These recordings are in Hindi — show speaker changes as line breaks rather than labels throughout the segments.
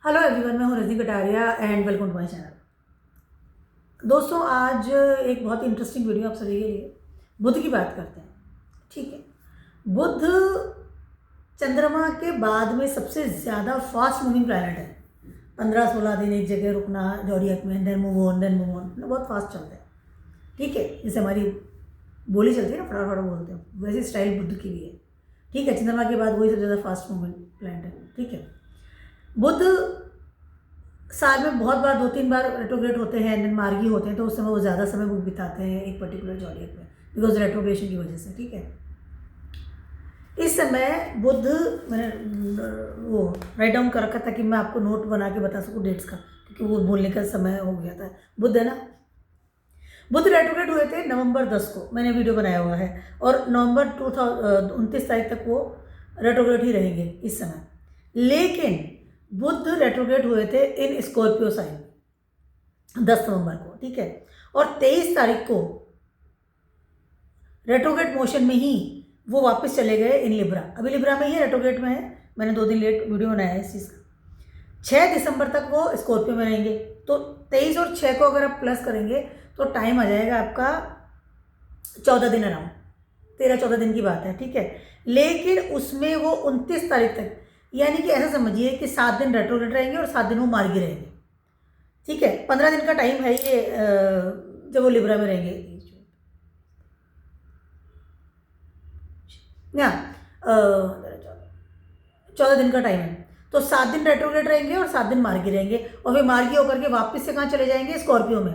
हेलो एवरीवन, मैं हूँ Rajni Kataria and welcome to my channel. दोस्तों, आज एक बहुत इंटरेस्टिंग वीडियो आप सभी के लिए बुध की बात करते हैं। ठीक है, बुध चंद्रमा के बाद में सबसे ज़्यादा फास्ट मूविंग प्लैनेट है। 15-16 दिन एक जगह रुकना जॉडियक में, देन मूव ऑन बहुत फास्ट चलते हैं। ठीक है, जैसे हमारी बोली चलती है ना, फटाफट बोलते हैं, वैसी स्टाइल बुध की भी है। ठीक है, चंद्रमा के बाद वही सबसे ज़्यादा फास्ट मूविंग प्लैनेट है। ठीक है, बुध साल में बहुत बार 2-3 बार रेट्रोग्रेड होते हैं, देन मार्गी होते हैं, तो उस समय वो ज़्यादा समय वो बिताते हैं एक पर्टिकुलर जॉडियक में बिकॉज रेट्रोग्रेशन की वजह से। ठीक है, इस समय बुध, मैंने वो राइट डाउन कर रखा था कि मैं आपको नोट बना के बता सकूँ डेट्स का, क्योंकि वो बोलने का समय हो गया था। बुध है ना, बुध रेट्रोग्रेड हुए थे नवंबर 10 को, मैंने वीडियो बनाया हुआ है, और नवंबर 29 तारीख तक वो रेट्रोग्रेड ही रहेंगे इस समय। लेकिन बुध रेट्रोग्रेड हुए थे इन स्कॉर्पियो साइन 10 नवंबर को। ठीक है, और 23 तारीख को रेट्रोग्रेड मोशन में ही वो वापस चले गए इन लिब्रा। अभी लिब्रा में ही रेट्रोग्रेड में है, मैंने 2 दिन लेट वीडियो बनाया है इस चीज़ का। 6 दिसंबर तक वो स्कॉर्पियो में रहेंगे, तो 23 और 6 को अगर आप प्लस करेंगे तो टाइम आ जाएगा आपका 14 दिन, अराउंड 13-14 दिन की बात है। ठीक है, लेकिन उसमें वो 29 तारीख तक, यानी कि ऐसा समझिए कि 7 दिन रेट्रोग्रेड रहेंगे और 7 दिन वो मार्गी रहेंगे। ठीक है, 15 दिन का टाइम है ये जब वो लिब्रा में रहेंगे ना। 14 दिन का टाइम है, तो 7 दिन रेट्रोग्रेड रहेंगे और 7 दिन मार्गी रहेंगे, और फिर मार्गी होकर के वापस से कहाँ चले जाएंगे, स्कॉर्पियो में।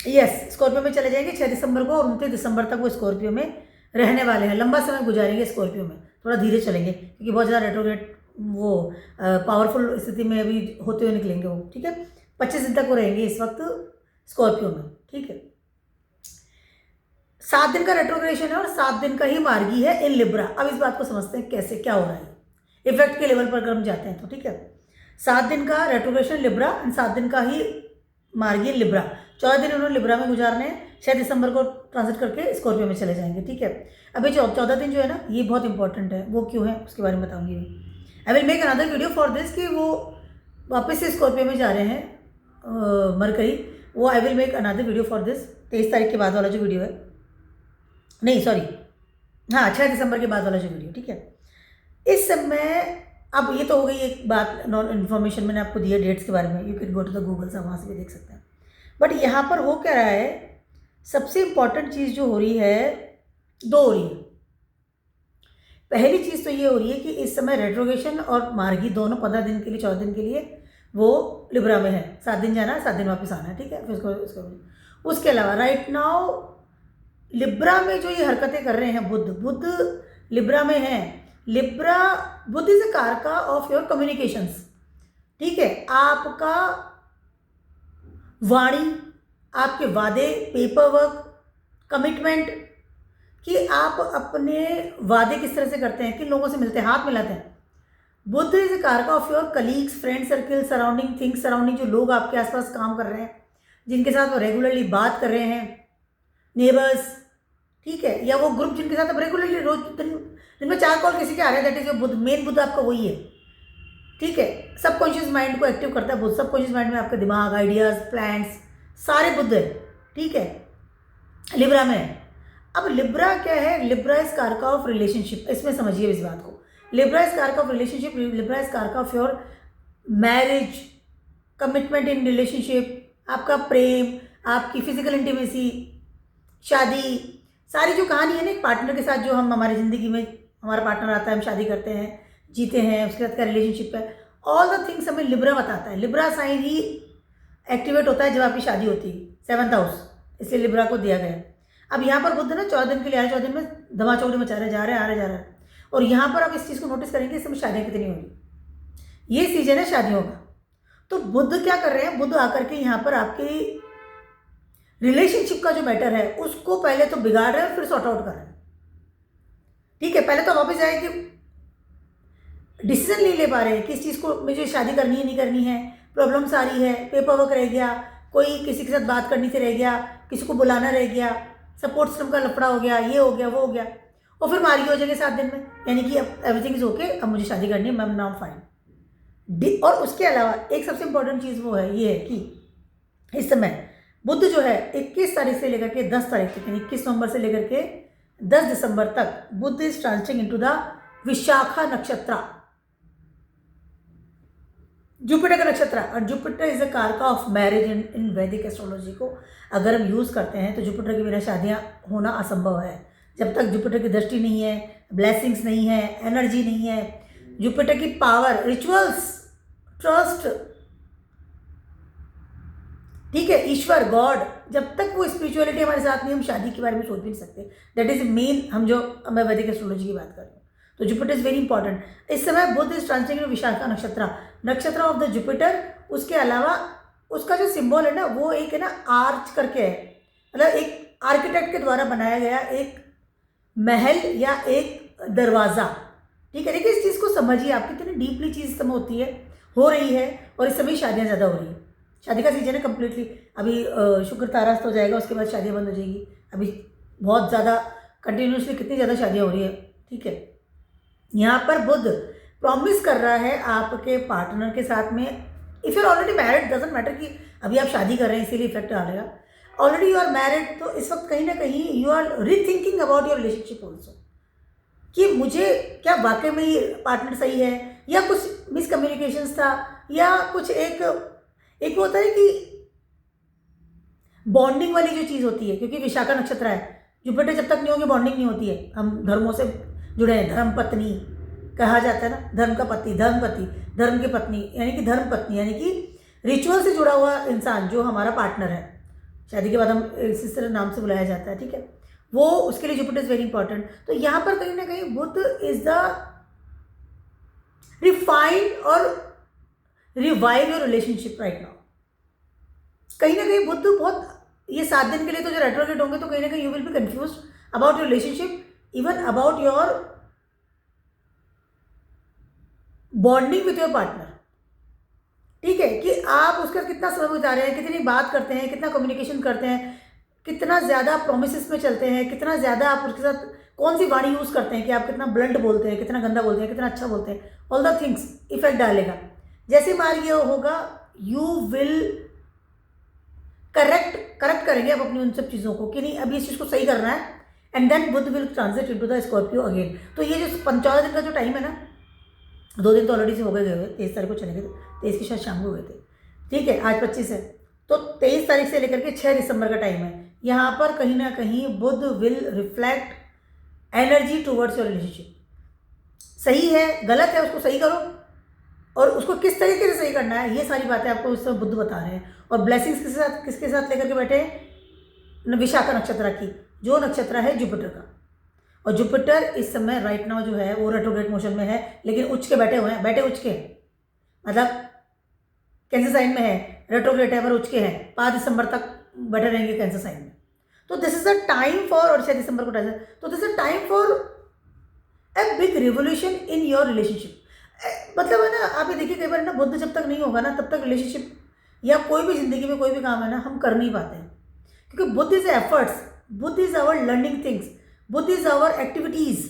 यस, स्कॉर्पियो में चले जाएंगे 6 दिसंबर को, और 29 दिसंबर तक वो स्कॉर्पियो में रहने वाले हैं। लंबा समय गुजारेंगे स्कॉर्पियो में, थोड़ा धीरे चलेंगे क्योंकि बहुत ज़्यादा रेट्रोग्रेड वो पावरफुल स्थिति में अभी होते हुए निकलेंगे वो। ठीक है, 25 दिन तक वो रहेंगे इस वक्त स्कॉर्पियो में। ठीक है, 7 दिन का रेट्रोग्रेशन है और 7 दिन का ही मार्गी है इन लिब्रा। अब इस बात को समझते हैं कैसे, क्या हो रहा है इफेक्ट के लेवल पर अगर हम जाते हैं तो। ठीक है, 7 दिन का रेट्रोग्रेशन लिब्रा एंड 7 दिन का ही मार्गी लिब्रा। 14 दिन उन्होंने लिब्रा में गुजारने हैं, 6 दिसंबर को ट्रांजिट करके स्कॉर्पियो में चले जाएंगे। ठीक है, अभी जो 14 दिन जो है ना, ये बहुत इंपॉर्टेंट है। वो क्यों है उसके बारे में बताऊंगी मैं। I will make another video for this कि वो वापस से स्कॉर्पियो में जा रहे हैं मरकरी। वो I will make another video for this. 23 तारीख के बाद वाला जो वीडियो है, नहीं सॉरी, हाँ 6 दिसंबर के बाद वाला जो वीडियो। ठीक है, इस समय अब ये तो हो गई एक बात, नॉन इन्फॉर्मेशन मैंने आपको दी है डेट्स के बारे में। You can go to the Google, से वहाँ से भी देख सकते हैं। बट यहाँ पर हो क्या रहा है, सबसे इंपॉर्टेंट चीज़ जो हो रही है, दो हो रही है। पहली चीज़ तो ये हो रही है कि इस समय रेट्रोगेशन और मार्गी दोनों 15 दिन के लिए, 14 दिन के लिए वो लिब्रा में है। 7 दिन जाना है, 7 दिन वापस आना है। ठीक है, फिर उसके अलावा राइट नाउ लिब्रा में जो ये हरकतें कर रहे हैं बुध लिब्रा में है। लिब्रा, बुध इज अ कारका ऑफ योर कम्युनिकेशंस। ठीक है, आपका वाणी, आपके वादे, पेपर वर्क, कमिटमेंट, कि आप अपने वादे किस तरह से करते हैं, किन लोगों से मिलते हैं, हाथ मिलाते हैं। बुध इज अ कारका of your colleagues, friend circle, surrounding, things surrounding, जो लोग आपके आसपास काम कर रहे हैं, जिनके साथ वो रेगुलरली बात कर रहे हैं, नेबर्स। ठीक है, या वो ग्रुप जिनके साथ आप रेगुलरली रोज दिन में 4 कॉल किसी के आ रहे हैं, that is your Budh. Main Budh आपका वही है। ठीक है, सबकॉन्शियस माइंड को एक्टिव करता है बुध। सबकॉन्शियस माइंड में आपका दिमाग, आइडियाज, प्लान्स, सारे बुध है। ठीक है, लिब्रा में है। अब लिब्रा क्या है, लिब्रा इज कारका ऑफ रिलेशनशिप। इसमें समझिए इस बात को, लिब्रा इज कारका ऑफ रिलेशनशिप, लिब्रा इज कारका of your marriage, commitment in relationship, आपका प्रेम, आपकी फिजिकल इंटीमेसी, शादी, सारी जो कहानी है ना एक पार्टनर के साथ, जो हम हमारी ज़िंदगी में हमारा पार्टनर आता है, हम शादी करते हैं, जीते हैं, उसके साथ का रिलेशनशिप है, ऑल द थिंग्स हमें लिब्रा बताता है। लिब्रा साइन ही एक्टिवेट होता है जब आपकी शादी होती है, 7th हाउस, इसलिए लिब्रा को दिया गया है। अब यहाँ पर बुध ना 14 दिन के लिए आए, 14 दिन में धमाचौड़ी मचा रहे, जा रहे हैं, आ रहे, जा रहे हैं। और यहाँ पर आप इस चीज़ को नोटिस करेंगे, इस समय शादियाँ कितनी होंगी, ये सीजन है शादियों का। तो बुध क्या कर रहे हैं, बुध आकर के यहाँ पर आपकी रिलेशनशिप का जो मैटर है उसको पहले तो बिगाड़ रहे हैं, फिर सॉर्ट आउट कर रहे हैं। ठीक है, पहले तो वापस आए कि डिसीजन नहीं ले पा रहे हैं कि इस चीज़ को मुझे शादी करनी है नहीं करनी है, प्रॉब्लम्स आ रही है, पेपर वर्क रह गया, कोई किसी के साथ बात करनी से रह गया, किसी को बुलाना रह गया, सपोर्ट सिस्टम का लफड़ा हो गया, ये हो गया, वो हो गया, और फिर मार्गी हो जाएंगे 7 दिन में, यानी कि अब एवरीथिंग इज ओके, अब मुझे शादी करनी है, मैम नाउ फाइन। और उसके अलावा एक सबसे इम्पोर्टेंट चीज़ वो है ये है कि इस समय बुध जो है 21 तारीख से लेकर के 10 तारीख तक, यानी 21 नवंबर से लेकर के 10 दिसंबर तक Budh is transiting into the Vishakha नक्षत्र, जुपिटर का नक्षत्र। और जुपिटर इज अ कारका ऑफ मैरिज इन वैदिक एस्ट्रोलॉजी को अगर हम यूज़ करते हैं तो जुपिटर के बिना शादियाँ होना असंभव है। जब तक जुपिटर की दृष्टि नहीं है, ब्लेसिंग्स नहीं है, एनर्जी नहीं है, जुपिटर की पावर, रिचुअल्स, ट्रस्ट, ठीक है, ईश्वर, गॉड, जब तक वो स्पिरिचुअलिटी हमारे साथ नहीं, हम शादी के बारे में सोच भी नहीं सकते। दैट इज मेन, मैं वैदिक एस्ट्रोलॉजी की बात कर रही हूँ। तो जुपिटर इज वेरी इंपॉर्टेंट। इस समय बुध इज ट्रांसिटिंग इन विशाखा नक्षत्र ऑफ द जुपिटर। उसके अलावा उसका जो सिंबल है ना वो एक है ना आर्च करके है, मतलब एक आर्किटेक्ट के द्वारा बनाया गया एक महल या एक दरवाज़ा, ठीक है। देखिए इस चीज़ को समझिए, आप कितनी डीपली चीज़ समय होती है, हो रही है, और इस समय शादियाँ ज़्यादा हो रही है। शादी का सीजन है कम्प्लीटली, अभी शुक्र तारास्त हो जाएगा, उसके बाद शादियाँ बंद हो जाएगी। अभी बहुत ज़्यादा कंटिन्यूसली कितनी ज़्यादा शादियाँ हो रही है, ठीक है। यहाँ पर बुध प्रॉमिस कर रहा है आपके पार्टनर के साथ में, if you are already married, doesn't matter कि अभी आप शादी कर रहे हैं इसीलिए इफेक्ट डालेगा, ऑलरेडी यू आर मैरिड, तो इस वक्त कहीं ना कहीं you are rethinking about your relationship also, कि मुझे क्या वाकई में ये पार्टनर सही है, या कुछ मिसकम्युनिकेशंस था, या कुछ एक वो होता है कि बॉन्डिंग वाली जो चीज़ होती है, क्योंकि विशाखा नक्षत्र है, जुपिटर जब तक नहीं होंगे बॉन्डिंग नहीं होती है। हम धर्मों से जुड़े हैं, धर्म पत्नी कहा जाता है ना, धर्म का पति, धर्म की पत्नी, यानी कि धर्म पत्नी, यानी कि रिचुअल से जुड़ा हुआ इंसान जो हमारा पार्टनर है, शादी के बाद हम इसी तरह नाम से बुलाया जाता है, ठीक है, वो उसके लिए जुपिटर इज वेरी इंपॉर्टेंट। तो यहाँ पर कहीं ना कहीं बुध इज द रिफाइंड और revive your relationship right now. कहीं ना कहीं बुध बहुत, ये 7 दिन के लिए तो जो रेट्रोग्रेड होंगे, तो कहीं ना कहीं you will be confuse about your relationship, even about your bonding with your partner, ठीक है, कि आप उसके साथ कितना समय बिता रहे हैं, कितनी बात करते हैं, कितना कम्युनिकेशन करते हैं, कितना ज़्यादा प्रोमिसेस में चलते हैं, कितना ज़्यादा आप उसके साथ कौन सी वाणी यूज़ करते हैं, कि आप कितना ब्लंट बोलते हैं, कितना गंदा बोलते हैं, कितना अच्छा बोलते हैं, ऑल द थिंग्स इफेक्ट डालेगा। जैसे मान ये होगा, यू विल करेक्ट करेंगे आप अपनी उन सब चीज़ों को, कि नहीं अभी इस चीज़ को सही करना है, and then Budh will transit into the Scorpio again. तो ये जो 15 दिन का जो टाइम है ना, 2 दिन तो ऑलरेडी से हो गए 23 तारीख को चले गए थे, 23 की शायद शाम को गए थे, ठीक है, आज 25 है, तो 23 तारीख से लेकर के 6 दिसंबर का टाइम है। यहाँ पर कहीं ना कहीं Budh will reflect energy towards your relationship. सही है गलत है उसको सही करो, और उसको किस तरीके से सही करना है, ये सारी बातें आपको इस समय बुध बता रहे हैं। और ब्लेसिंग्स किसके साथ लेकर के बैठे हैं, विशाखा नक्षत्र की, जो नक्षत्र है जुपिटर का। और जुपिटर इस समय राइट नाउ जो है वो रेट्रोग्रेड मोशन में है, लेकिन उच्च के बैठे हुए हैं, मतलब कैंसर साइन में है, रेट्रोग्रेड है पर उच्च के हैं, 5 दिसंबर तक बैठे रहेंगे कैंसर साइन में। तो this is the time for, और 6 दिसंबर को टाइम, तो this is the time for a big revolution in your relationship. मतलब है ना, आप ये देखिए कई बार ना बुध जब तक नहीं होगा ना, तब तक रिलेशनशिप या कोई भी जिंदगी में कोई भी काम है ना, हम कर नहीं पाते हैं, क्योंकि Budh is efforts, Budh is our learning things, Budh is our activities,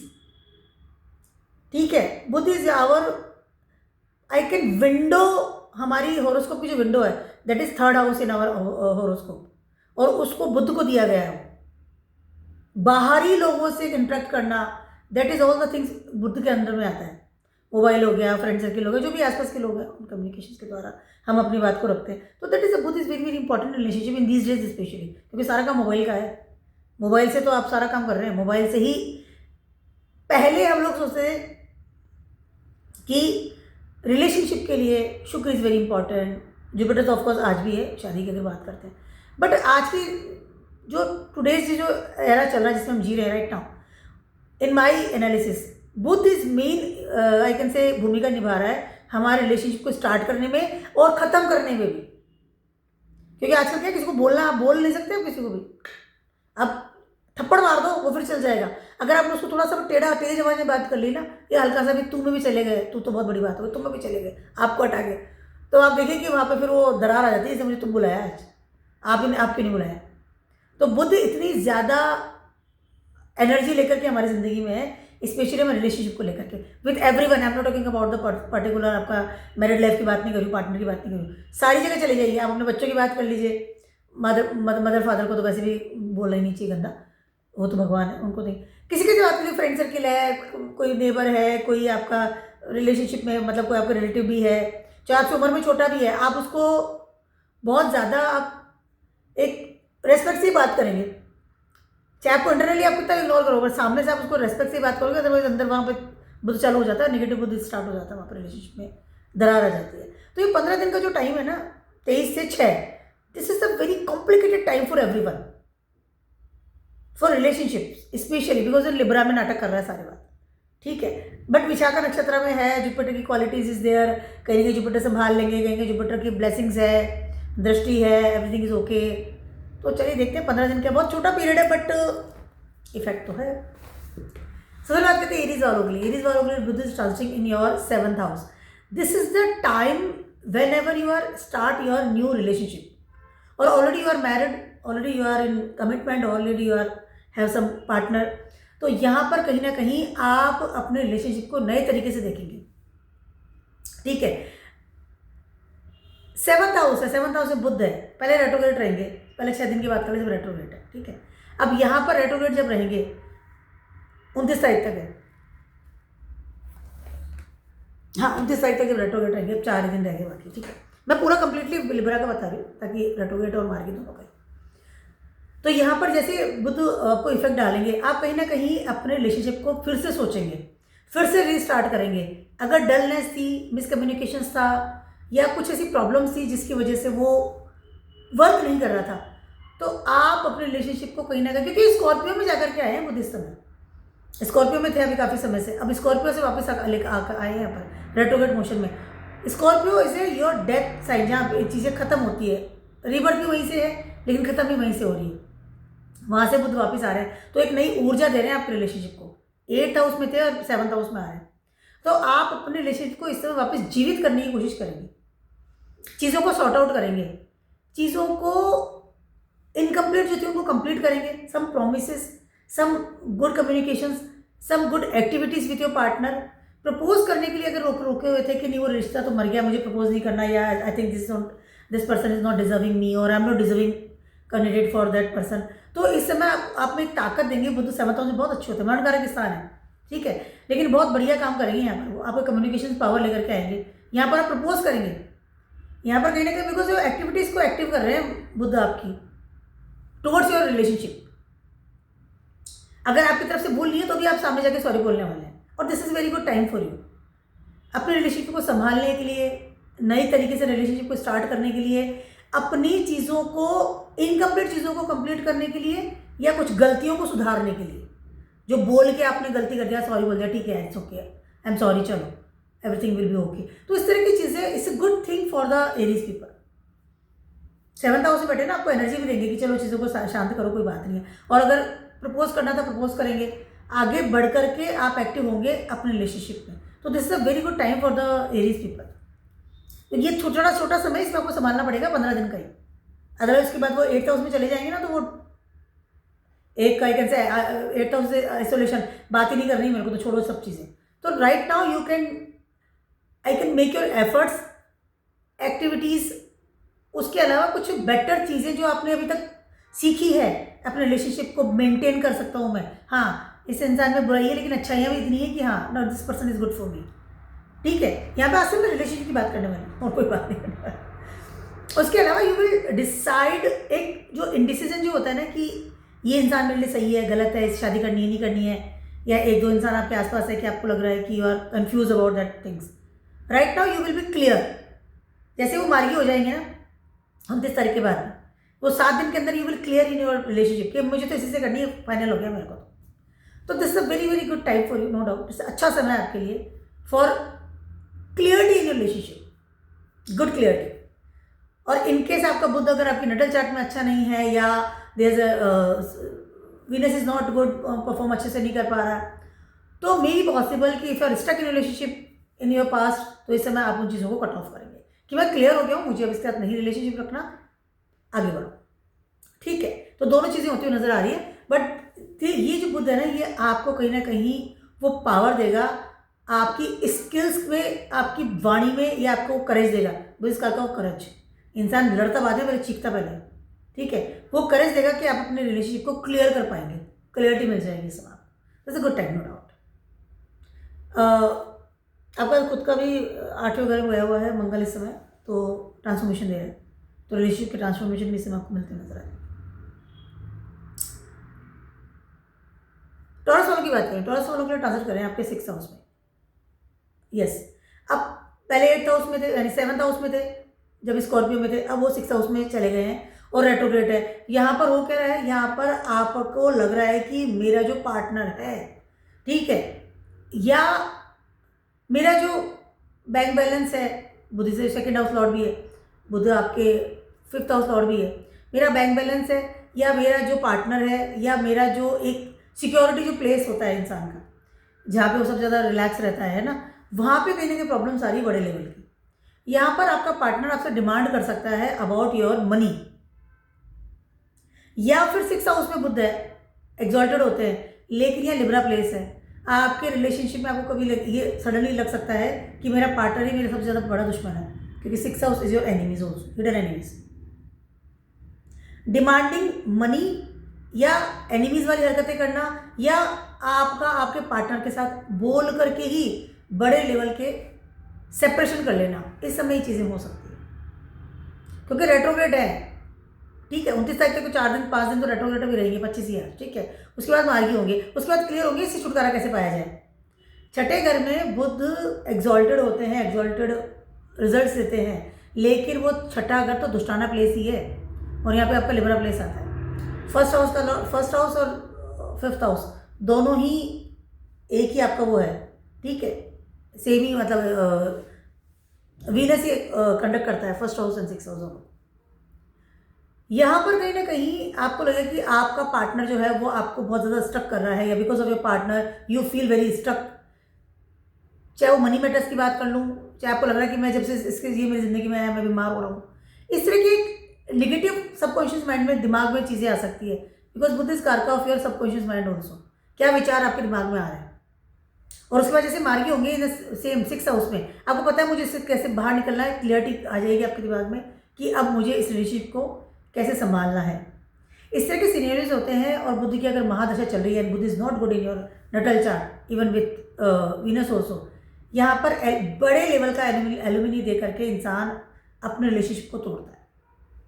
ठीक है, Budh is our I can window, हमारी हॉरोस्कोप की जो विंडो है, that is 3rd house in our horoscope, और उसको बुध को दिया गया है। बाहरी लोगों से इंटरेक्ट करना, that is all the things Budh के अंदर में आता है। मोबाइल हो गया, फ्रेंड सर्किल हो गया, जो भी आसपास के लोग हैं, उन कम्युनिकेशन के द्वारा हम अपनी बात को रखते हैं। तो that is a Budh is very very important relationship in these days specially, क्योंकि सारा काम मोबाइल का है, मोबाइल से तो आप सारा काम कर रहे हैं, मोबाइल से ही। पहले हम लोग सोचते थे कि रिलेशनशिप के लिए शुक्र इज़ वेरी इंपॉर्टेंट, जुपिटर तो ऑफकोर्स आज भी है, शादी की अगर बात करते हैं, बट आज की जो टुडेज जो एरा चल रहा है जिसमें हम जी रहे हैं right now, in my analysis Budh is main I can say भूमिका निभा रहा है हमारे रिलेशनशिप को स्टार्ट करने में और ख़त्म करने में भी। क्योंकि आजकल क्या, किसी को बोलना, आप बोल नहीं सकते, किसी को भी आप थप्पड़ मार दो वो फिर चल जाएगा। अगर आपने उसको थोड़ा सा तेज आवाज़ में बात कर ली ना, ये हल्का सा भी तुम में भी चले गए, तू तो बहुत बड़ी बात हो गई, तुम में भी चले गए, आपको हटा गए, तो आप देखिए कि वहाँ पे फिर वो दरार आ जाती है, जैसे मुझे तुम बुलाया आज, आपके नहीं बुलाया। तो बुध इतनी ज़्यादा एनर्जी लेकर के हमारी ज़िंदगी में है स्पेशली मैं रिलेशनशिप को लेकर के with everyone. I am not talking about the particular आपका मैरिड लाइफ की बात नहीं कर रही हूँ, पार्टनर की बात नहीं कर रही हूँ, सारी जगह चले जाइए। आप अपने बच्चों की बात कर लीजिए, मदर फादर को तो वैसे भी बोलना ही नहीं चाहिए गंदा, वो तो भगवान है, उनको नहीं। किसी की बात कीजिए, फ्रेंड सर्किल है, कोई नेबर है, कोई आपका रिलेशनशिप में मतलब कोई आपका रिलेटिव भी है, चाहे आपसे उम्र में छोटा भी है, आप उसको बहुत ज़्यादा आप एक रेस्पेक्ट से बात करेंगे। चाहे आपको इंटरनली आप कितना इग्नोर करो, बट सामने से आप उसको रेस्पेक्ट से बात करोगे, अदरवाइज अंदर वहाँ पे बुद्ध चालू हो जाता है, नेगेटिव बुद्ध स्टार्ट हो जाता है, वहाँ पर रिलेशनशिप में दरार आ जाती है। तो ये 15 दिन का जो टाइम है ना, 23 से 6, this is a very complicated time for everyone, for relationship specially, because Libra में नाटक कर रहा है सारी बात, ठीक है। बट विशाखा नक्षत्र में है, जुपिटर की क्वालिटीज इज देयर, कहीं कहीं जुपिटर संभाल लेंगे, कहीं कहीं जुपिटर की ब्लेसिंग्स है, दृष्टि है, एवरीथिंग इज ओके। तो चलिए देखते हैं, 15 दिन का बहुत छोटा पीरियड है, बट इफेक्ट तो है। सबसे बात करते हैं एरीज वालों के लिए। एरीज वालों के लिए Budh is transiting in your 7th house. This is the time whenever you are start your new relationship, और already you are married, already you are in commitment, already you are have some partner, तो यहाँ पर कहीं ना कहीं आप अपने रिलेशनशिप को नए तरीके से देखेंगे, ठीक है। 7th हाउस है, 7th हाउस में बुध है, पहले रेट्रोग्रेड रहेंगे, पहले 6 दिन की बात करें जब रेट्रोग्रेड है, ठीक है। अब यहाँ पर रेट्रोग्रेड जब रहेंगे 29 तारीख तक है, हाँ 29 तारीख तक जब रेट्रोग्रेड रहेंगे, अब 4 दिन रहेंगे बाकी, ठीक है। मैं पूरा कंप्लीटली लिब्रा का बता रही हूँ ताकि रेट्रोग्रेड और मार्गी दोनों का। तो यहाँ पर जैसे बुध को इफेक्ट डालेंगे, आप कहीं ना कहीं अपने रिलेशनशिप को फिर से सोचेंगे, फिर से रीस्टार्ट करेंगे। अगर डलनेस थी, मिसकम्युनिकेशन था, या कुछ ऐसी प्रॉब्लम्स थी जिसकी वजह से वो वर्क नहीं कर रहा था, तो आप अपने रिलेशनशिप को कहीं ना कहीं, क्योंकि स्कॉर्पियो में जाकर के आए हैं बुध इस समय, स्कॉर्पियो में थे अभी काफ़ी समय से, अब स्कॉर्पियो से वापस आए हैं यहाँ पर रेट्रोग्रेड मोशन में। Scorpio is a your death sign, जहाँ चीज़ें खत्म होती है, रिबर्थ भी वहीं से है लेकिन खत्म भी वहीं से हो रही है, वहाँ से बुध वापस आ रहे हैं, तो एक नई ऊर्जा दे रहे हैं आपके रिलेशनशिप को। 8th हाउस में थे और 7th हाउस में आ रहे हैं, तो आप अपने रिलेशनशिप को इस समय वापस जीवित करने की कोशिश करेंगे, चीज़ों को सॉर्ट आउट करेंगे, चीज़ों को इनकम्प्लीट जो थी उनको कंप्लीट करेंगे, some promises, some good communications, some good activities with your partner. Propose करने के लिए अगर रोके हुए थे कि नहीं वो रिश्ता तो मर गया, मुझे प्रपोज नहीं करना, या I think this person is not deserving me, और I am not deserving candidate for that person, तो इस समय आप में एक ताकत देंगे। बुध 7th हाउस में बहुत अच्छे होते हैं, मरणकारक स्थान है, ठीक है, लेकिन बहुत बढ़िया काम करेंगे यहाँ पर, आपको कम्युनिकेशन पावर लेकर के आएंगे, यहाँ पर आप प्रपोज करेंगे, यहाँ पर कहीं ना कहीं बिकॉज एक्टिविटीज़ को एक्टिव कर रहे हैं बुध आपकी टुवर्ड्स योर रिलेशनशिप। अगर आपकी तरफ से भूल नहीं है तो भी आप सामने जाके सॉरी बोलने वाले हैं, और this is very good time for you अपने रिलेशनशिप को संभालने के लिए, नई तरीके से रिलेशनशिप को स्टार्ट करने के लिए, अपनी चीज़ों को, इनकम्प्लीट चीज़ों को कंप्लीट करने के लिए, या कुछ गलतियों को सुधारने के लिए। जो बोल के आपने गलती कर दिया, सॉरी बोल दिया, ठीक है, it's okay, I am sorry, चलो एवरीथिंग विल बी ओके। तो इस तरह की चीज़ें, it's a good thing for the Aries people. 7th house में बैठे ना, आपको एनर्जी भी देंगे कि चलो चीज़ों को शांत करो, कोई बात नहीं है, और अगर प्रपोज करना था प्रपोज करेंगे, आगे बढ़ करके आप एक्टिव होंगे अपने रिलेशनशिप में। तो this is a very good time for the Aries people. तो ये छोटा समय इसमें आपको संभालना पड़ेगा 15 दिन का ही, अदरवाइज उसके बाद वो 8th हाउस में चले जाएंगे ना, तो वो एक का कैसे 8th हाउस से आइसोलेशन, बात ही नहीं करनी मेरे को, तो छोड़ो सब चीज़ें। तो right now you can, I can make your efforts, activities, उसके अलावा कुछ बेटर चीज़ें जो आपने अभी तक सीखी है, अपने रिलेशनशिप को मेंटेन कर सकता हूँ मैं। हाँ, इस इंसान में बुराई है लेकिन अच्छाइयाँ भी इतनी है कि हाँ, not this person is good for मी, ठीक है। यहाँ पे आज से मैं रिलेशनशिप की बात करने वाली, और कोई बात नहीं करने वाली। उसके अलावा यू विल डिसाइड, एक जो इनडिसीजन जो होता है ना कि ये इंसान मेरे लिए सही है, गलत है, इस शादी करनी है नहीं करनी है, या एक दो इंसान आपके आसपास है कि आपको लग रहा है कि you are confuse about that things, right now you will be clear. जैसे वो मार्गी हो जाएंगे ना 29 तारीख के बाद, वो 7 दिन के अंदर you will clear in your relationship कि मुझे तो इसी से करनी है, फाइनल हो गया मेरे को। तो this is a very very good time for you, no doubt. It's अच्छा समय है आपके लिए for clarity in your relationship, good clarity. और इनकेस आपका बुध अगर आपकी नटल चार्ट में अच्छा नहीं है, या Venus is not good, perform अच्छे से नहीं कर पा रहा, तो मे बी पॉसिबल कि if you are stuck in relationship in your past, तो इस समय आप उन चीज़ों को कट ऑफ करेंगे कि मैं क्लियर हो गया हूँ, मुझे अब इसके साथ नहीं रिलेशनशिप रखना, आगे बढ़ो, ठीक है। तो दोनों चीज़ें होती हुई नजर आ रही है, बट ये जो बुध है ना, ये आपको कहीं ना कहीं वो पावर देगा आपकी स्किल्स में, आपकी वाणी में, या आपको करेज देगा। बुध इस कारक का वो करेज, इंसान लड़ता बाद में पहले चीखता पहले, ठीक है, वो करेज देगा कि आप अपने रिलेशनशिप को क्लियर कर पाएंगे, क्लियरिटी मिल जाएगी सब आपको। That's a good time, no doubt. आपका खुद का भी 8वें घर में गया हुआ है मंगल इस समय, तो ट्रांसफॉर्मेशन दे रहा है, तो रिलेशनशिप के ट्रांसफॉर्मेशन भी इस समय आपको मिलते नजर आए। टॉरस वालों की बात करें, टॉरस वालों के लिए ट्रांसफर करें आपके 6th हाउस में। यस, अब पहले 8th हाउस में थे, यानी 7th हाउस में थे जब स्कॉर्पियो में थे, अब वो 6th हाउस में चले गए हैं और रेट्रोग्रेड है। यहाँ पर वो कह रहा है, यहाँ पर आपको लग रहा है कि मेरा जो पार्टनर है, ठीक है, या मेरा जो बैंक बैलेंस है, बुध से 2nd हाउस लॉर्ड भी है, बुध आपके 5th हाउस लॉर्ड भी है, मेरा बैंक बैलेंस है, या मेरा जो पार्टनर है, या मेरा जो एक सिक्योरिटी जो प्लेस होता है इंसान का, जहाँ पे वो सब ज़्यादा रिलैक्स रहता है ना, वहाँ पे कहीं ना कहीं प्रॉब्लम सारी बड़े लेवल की। यहाँ पर आपका पार्टनर आपसे डिमांड कर सकता है अबाउट योर मनी, या फिर 6th हाउस में बुध है, एक्सॉल्टेड होते हैं, लेकिन यह लिब्रा प्लेस है। आपके रिलेशनशिप में आपको कभी ये सडनली लग सकता है कि मेरा पार्टनर ही मेरा सबसे ज़्यादा बड़ा दुश्मन है, क्योंकि 6th house is your enemies also, hidden enemies. Demanding money या एनिमीज वाली हरकतें करना, या आपका आपके पार्टनर के साथ बोल करके ही बड़े लेवल के सेपरेशन कर लेना, इस समय ये चीज़ें हो सकती है, क्योंकि रेट्रोग्रेड है, ठीक है। 29 तारीख तक तो 4 दिन 5 दिन तो रेट्रोग्रेड भी रहेंगे, 25 ईयर, ठीक है। उसके बाद मार्गी होंगे, उसके बाद क्लियर होंगे इससे छुटकारा कैसे पाया जाए। 6ठे घर में बुध एग्जॉल्टेड होते हैं, एग्जॉल्टेड रिजल्ट्स देते हैं, लेकिन वो 6ठा घर तो दुष्टाना प्लेस ही है, और यहाँ पे आपका लिब्रा प्लेस आता है। फर्स्ट हाउस और 5th हाउस दोनों ही एक ही आपका वो है, ठीक है, सेम ही, मतलब वीनस ही कंडक्ट करता है 1st house and 6th house दोनों। यहाँ पर कहीं ना कहीं आपको लगे कि आपका पार्टनर जो है वो आपको बहुत ज़्यादा स्ट्रक कर रहा है, या because of your partner you feel very struck. चाहे वो मनी मैटर्स की बात कर लूँ, चाहे आपको लग रहा है कि मैं जब से इसके ये मेरी ज़िंदगी में आया मैं बीमार हो रहा हूँ, इस तरह की एक नेगेटिव सबकॉन्शियस माइंड में, दिमाग में चीज़ें आ सकती है, बिकॉज बुध इज कारक of your subconscious mind also. क्या विचार आपके दिमाग में आ रहे हैं, और उसके बाद जैसे मार्गी होंगे इन सेम 6th हाउस में, आपको पता है मुझे इससे कैसे बाहर निकलना है, क्लियरिटी आ जाएगी आपके दिमाग में कि अब मुझे इस रिलेशनशिप को कैसे संभालना है। इस तरह के सिनेरियोज होते हैं। और बुध की अगर महादशा चल रही है, Budh is not good in your natal chart even with Venus also, यहाँ पर बड़े लेवल का एल्यूमिनी दे करके इंसान अपने रिलेशनशिप को तोड़ता है।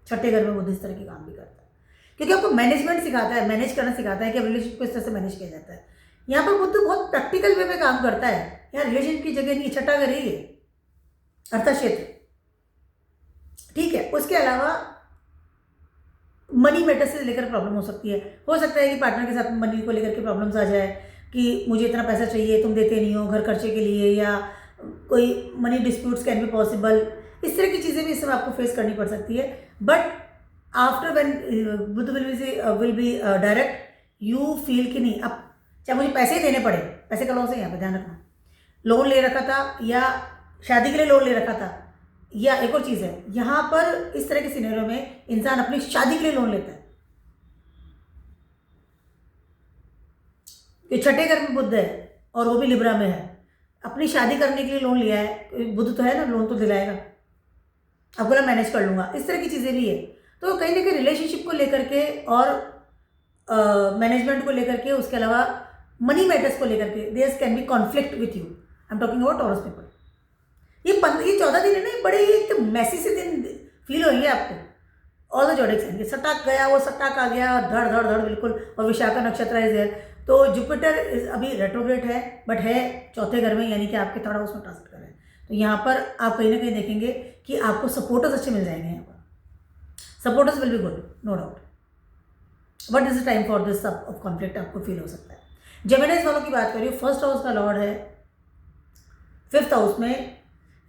6ठे घर में बुध इस तरह के काम भी करता है, क्योंकि आपको मैनेजमेंट सिखाता है, मैनेज करना सिखाता है कि रिलेशनशिप को इस तरह से मैनेज किया जाता है। यहाँ पर बुध बहुत प्रैक्टिकल वे में काम करता है, यहाँ रिलेशनशिप की जगह नहीं, 6ठा घर ही है, अर्थ क्षेत्र, ठीक है। उसके अलावा मनी मैटर से लेकर प्रॉब्लम हो सकती है। हो सकता है कि पार्टनर के साथ मनी को लेकर के प्रॉब्लम्स आ जाए कि मुझे इतना पैसा चाहिए, तुम देते नहीं हो घर खर्चे के लिए, या कोई money disputes can be possible. इस तरह की चीज़ें भी इस समय आपको फेस करनी पड़ सकती है। But after when Budh will be direct, you feel कि नहीं, अब चाहे मुझे पैसे ही देने पड़े, पैसे का लॉस है यहाँ पे, ध्यान रखना। लोन ले रखा था, या शादी के लिए लोन ले रखा था, या एक और चीज़ है, यहाँ पर इस तरह के सिनेरियो में इंसान अपनी शादी के लिए लोन लेता है। ये 6ठे घर में बुध है और वो भी लिब्रा में है, अपनी शादी करने के लिए लोन लिया है, बुध तो है ना, लोन तो दिलाएगा, अब बोला मैनेज कर लूँगा, इस तरह की चीज़ें भी है। तो कहीं ना कहीं रिलेशनशिप को लेकर के और मैनेजमेंट को लेकर के, उसके अलावा मनी मैटर्स को लेकर के there can be conflict with you. I am talking about Taurus people. ये 14 दिन है ना, ये बड़े एक मैसी से दिन फील होंगे आपको। ऑल द जोडिक्स हैं, सटाक गया, वो सटाक आ गया, धड़ धड़ धड़ बिल्कुल। और विशाखा नक्षत्र है इधर, तो जुपिटर अभी रेट्रोग्रेड है, बट है 4थे घर में, यानी कि आपके 3rd हाउस में ट्रांसिट कर रहे हैं। तो यहाँ पर आप कहीं ना कहीं देखेंगे कि आपको सपोर्टर्स अच्छे मिल जाएंगे। यहाँ पर supporters will be good, no doubt, but this is time for this सब ऑफ कॉन्फ्लिक्ट आपको फील हो सकता है। जेमिनीज वालों की बात करिए, 1st हाउस का लॉर्ड है 5th हाउस में,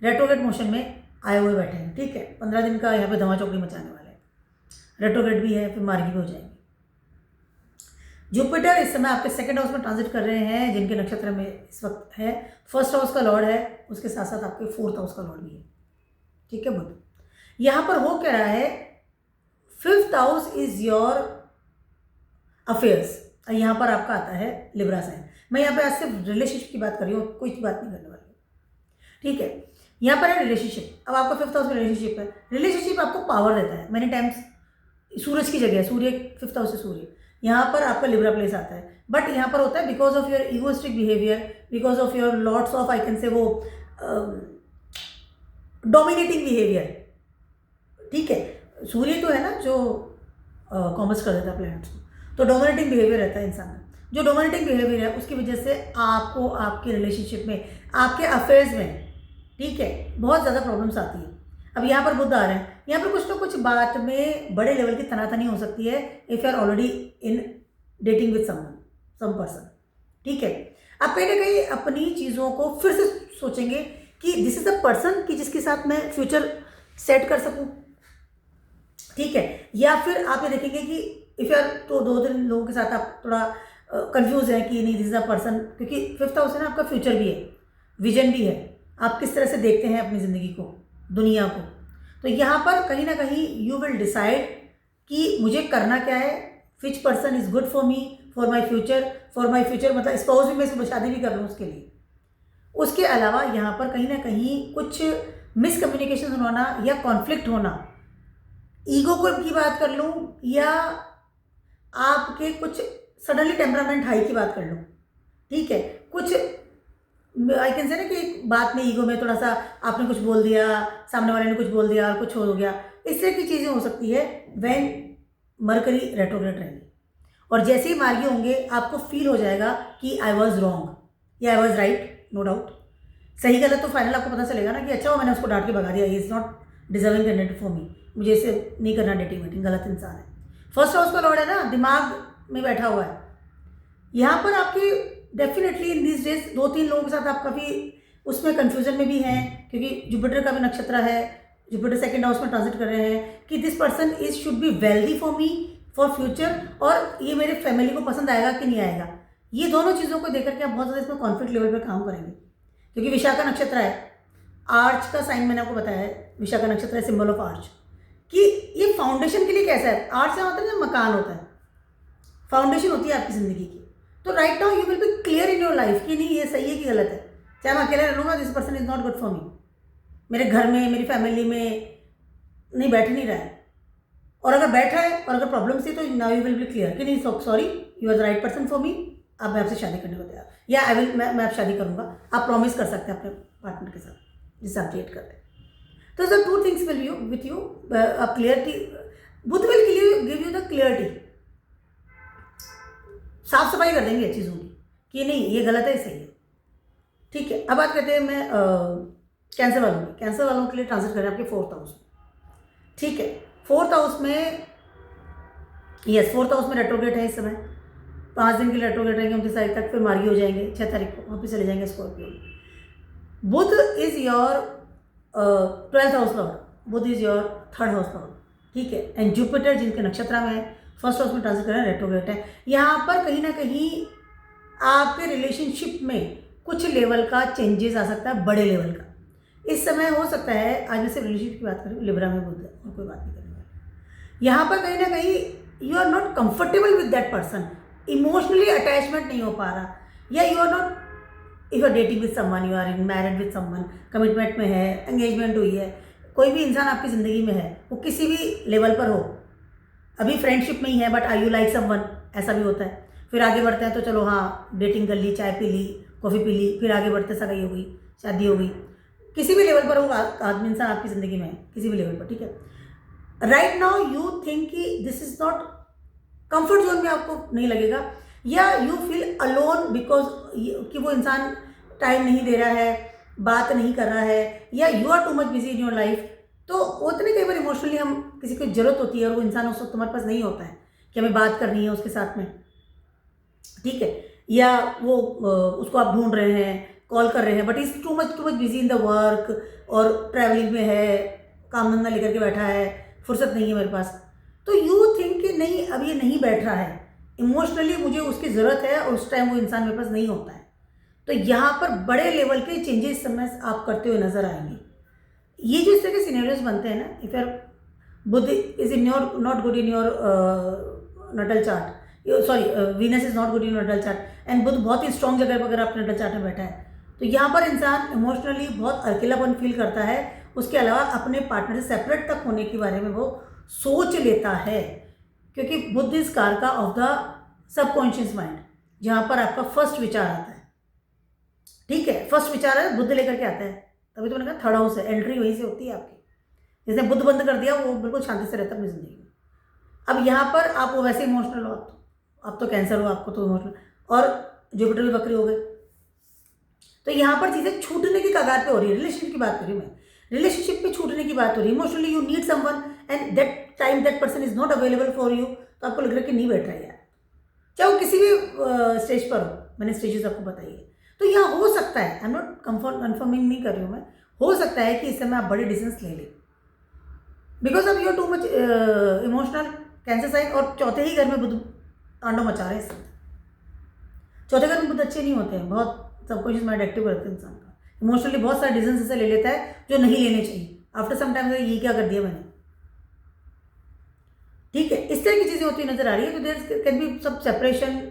रेट्रोग्रेड मोशन में आए हुए बैठे हैं, ठीक है। 15 दिन का यहाँ पे धमा चौकड़ी मचाने वाले हैं। रेट्रोग्रेड भी है, फिर मार्गी भी हो जाएंगे। जुपिटर इस समय आपके 2nd हाउस में ट्रांजिट कर रहे हैं, जिनके नक्षत्र में इस वक्त है। 1st हाउस का लॉर्ड है, उसके साथ साथ आपके 4th हाउस का लॉर्ड भी है, ठीक है। बुध यहाँ पर हो क्या रहा है, 5th house is your affairs, यहाँ पर आपका आता है लिब्रा साइन। मैं यहाँ पे आज सिर्फ रिलेशनशिप की बात कर रही हूँ, कोई बात नहीं करने वाली हूँ, ठीक है। यहाँ पर है रिलेशनशिप। अब आपका 5th हाउस में रिलेशनशिप है। रिलेशनशिप आपको पावर देता है मैनी टाइम्स। सूरज की जगह सूर्य, 5th हाउस से सूर्य, यहाँ पर आपका लिब्रा प्लेस आता है। बट यहाँ पर होता है because of your egoistic behaviour, because of your lots of I can से वो डोमिनेटिंग बिहेवियर, ठीक है। सूर्य तो है ना जो कॉमर्स कर देता है प्लैनेट्स को, तो डोमिनेटिंग बिहेवियर रहता है इंसान का। जो डोमिनेटिंग बिहेवियर है उसकी वजह से आपको आपके रिलेशनशिप में, आपके अफेयर्स में, ठीक है, बहुत ज़्यादा प्रॉब्लम्स आती है। अब यहाँ पर बुध आ रहे हैं, यहाँ पर कुछ ना कुछ बात में बड़े लेवल की तनातनी हो सकती है if you are already in dating with someone, some person, ठीक है। आप कहीं ना कहीं अपनी चीज़ों को फिर से सोचेंगे कि दिस इज द पर्सन कि जिसके साथ मैं फ्यूचर सेट कर सकूं, ठीक है। या फिर आप ये देखेंगे कि इफ़ यार तो 2-3 लोगों के साथ आप थोड़ा कंफ्यूज हैं कि नहीं दिस इज द पर्सन, क्योंकि 5th हाउस है ना, आपका फ्यूचर भी है, विजन भी है, आप किस तरह से देखते हैं अपनी ज़िंदगी को, दुनिया को। तो यहाँ पर कहीं ना कहीं यू विल डिसाइड कि मुझे करना क्या है, which person is good for me, for my future मतलब स्पाउस भी मैं शादी भी कर लूँ उसके लिए। उसके अलावा यहाँ पर कहीं ना कहीं कुछ मिसकम्युनिकेशन होना या कॉन्फ्लिक्ट होना, ईगो को की बात कर लूँ या आपके कुछ सडनली टेम्परामेंट हाई की बात कर लूँ, ठीक है। कुछ आई कैन से ना कि एक बात में ईगो में थोड़ा सा आपने कुछ बोल दिया, सामने वाले ने कुछ बोल दिया और कुछ हो गया, इस तरह की चीज़ें हो सकती है व्हेन मरकरी रेट्रोग्रेड रहेगी। और जैसे ही मार्गी होंगे आपको फील हो जाएगा कि आई वॉज रॉन्ग या I was right, no doubt. सही गलत तो फाइनल आपको पता चलेगा ना कि अच्छा वो मैंने उसको डांट के भगा दिया, he is not deserving candidate for me, मुझे इसे नहीं करना डेटिंग वेटिंग, गलत इंसान है। 1st हाउस का लॉर्ड है ना, दिमाग में बैठा हुआ है। यहाँ पर आपकी डेफिनेटली इन दिस डेज 2-3 लोगों के साथ आप काफ़ी उसमें कन्फ्यूजन में भी हैं, क्योंकि जुपिटर का भी नक्षत्र है, जुपिटर 2nd हाउस में ट्रांजिट कर रहे हैं कि this person is should be wealthy for me for future, और ये मेरे फैमिली को पसंद आएगा कि नहीं आएगा। ये दोनों चीज़ों को देख करके आप बहुत ज़्यादा इसमें कॉन्फ्लिक्ट लेवल पे काम करेंगे, क्योंकि विशाखा नक्षत्र है, आर्च का साइन मैंने आपको बताया है, विशाखा नक्षत्र है सिंबल ऑफ आर्च, कि ये फाउंडेशन के लिए कैसा है। आर्च से होता है ना मकान होता है, फाउंडेशन होती है आपकी ज़िंदगी की। तो right now you will be clear in your life कि नहीं ये सही है कि गलत है। चाहे मैं अकेले रहूँगा, this person is not good for मी, मेरे घर में मेरी फैमिली में नहीं बैठ नहीं रहा है, और अगर बैठा है और अगर प्रॉब्लम थी तो now you will be clear कि नहीं sorry you are the right person for me, अब मैं आपसे शादी करने को तैयार, या आई विल मैं आप शादी करूँगा। आप प्रॉमिस कर सकते हैं अपने पार्टनर के साथ जिससे आप डेट कर रहे हैं। तो the 2 things will you with you clarity, Budh will give you the clarity, साफ सफाई कर देंगे चीज़ों की कि नहीं ये गलत है, ये सही है, ठीक है। अब बात करते हैं मैं कैंसर वालों की। कैंसर वालों के लिए ट्रांजिट करें आपके 4th हाउस में, ठीक है। 4th हाउस में यस 4th हाउस में रेट्रोग्रेड है इस समय, 5 दिन के लिए रेट्रोग्रेड रहेंगे 29 तारीख तक, फिर मार्गी हो जाएंगे 6 तारीख को वापस चले जाएंगे Scorpio. Budh is your 12th house lord, Budh is your 3rd house lord, ठीक है। एंड जुपिटर जिनके नक्षत्र में है 1st हाउस में ट्रांजिट कर रहे हैं, रेट्रोग्रेड है। यहाँ पर कहीं ना कहीं आपके रिलेशनशिप में कुछ लेवल का चेंजेस आ सकता है, बड़े लेवल का इस समय हो सकता है। आज मैं सिर्फ रिलेशनशिप की बात करूँ, लिब्रा में बुध है और कोई बात नहीं करने वाली। यहाँ पर कहीं ना कहीं you are not comfortable with that person, emotionally attachment नहीं हो पा रहा, या you are not, if you are dating with someone, you are in married with someone, commitment में है, एंगेजमेंट हुई है, कोई भी इंसान आपकी ज़िंदगी में है, वो किसी भी लेवल पर हो, अभी फ्रेंडशिप में ही है but I you like someone, ऐसा भी होता है। फिर आगे बढ़ते हैं तो चलो हाँ डेटिंग कर ली, चाय पी ली, कॉफ़ी पी ली, फिर आगे बढ़ते सगाई हो गई, शादी हो गई, किसी भी लेवल पर हो आदमी इंसान आपकी ज़िंदगी में है, किसी भी लेवल पर, ठीक है। राइट नाउ यू थिंक कि this is not comfort zone में आपको नहीं लगेगा, या यू फील अलोन बिकॉज कि वो इंसान टाइम नहीं दे रहा है, बात नहीं कर रहा है, या you are too much busy in your life. तो उतने कई बार इमोशनली हम किसी को ज़रूरत होती है और वो इंसान उस वक्त तुम्हारे पास नहीं होता है कि हमें बात करनी है उसके साथ में, ठीक है। या वो उसको आप ढूंढ रहे हैं, कॉल कर रहे हैं, but is to much busy in the work, और ट्रैवलिंग में है, काम धंधा लेकर के बैठा है, फुर्सत नहीं है मेरे पास। तो यू थिंक कि नहीं अब ये नहीं बैठ रहा है, इमोशनली मुझे उसकी ज़रूरत है और उस टाइम वो इंसान मेरे पास नहीं होता है। तो यहाँ पर बड़े लेवल के चेंजेस समय आप करते हुए नजर आएंगे। ये जो इस तरह के सिनेरियोज बनते हैं ना, if your Budh is in your not good in your natal chart, sorry, Venus is not good in natal chart and Budh बहुत ही स्ट्रॉन्ग जगह पर अगर आप नोटल चार्ट में बैठा है तो यहाँ पर इंसान इमोशनली बहुत अकेलापन फील करता है। उसके अलावा अपने पार्टनर से सेपरेट तक होने के बारे में वो सोच लेता है, क्योंकि बुध इज कारका ऑफ द सबकॉन्शियस माइंड, जहाँ पर आपका फर्स्ट विचार आता है। ठीक है, फर्स्ट विचार है बुध लेकर के आता है, तभी तो मैंने कहा थर्ड हाउस है, एंट्री वहीं से होती है आपकी। जिसने बुध बंद कर दिया वो बिल्कुल शांति से रहता है अपनी जिंदगी में। अब यहाँ पर आप वो वैसे इमोशनल हो, आप तो कैंसर हो, आपको तो इमोशनल, और जुपिटर भी बकरी हो गए, तो यहाँ पर चीज़ें छूटने की कगार पे हो रही है। रिलेशनशिप की बात कर रही हूँ मैं, रिलेशनशिप पे छूटने की बात हो रही है। Emotionally you need someone and that time that person is not available for you, तो आपको लग रहा है कि नहीं बैठ रहा है यार, चाहे वो किसी भी स्टेज पर हो। मैंने स्टेजेस आपको बताई है। तो यहाँ हो सकता है, आई एम नॉट कन्फर्मिंग नहीं कर रही हूँ मैं, हो सकता है कि इस समय आप बड़े डिसीजंस ले लें, बिकॉज अब you are too much emotional, cancer sign, और चौथे ही घर में बुध तांडव मचा रहे हैं इस समय। चौथे घर में बुध अच्छे नहीं होते हैं, बहुत सबकॉन्शियस माइंड एक्टिव रहता है इंसान का, इमोशनली बहुत सारे डिसीजन ऐसे ले लेता है जो नहीं लेने चाहिए। आफ्टर सम टाइम ये क्या कर दिया मैंने, ठीक है, इस तरह की चीज़ें होती नजर आ रही है। तो देयर कैन बी सब सेपरेशन।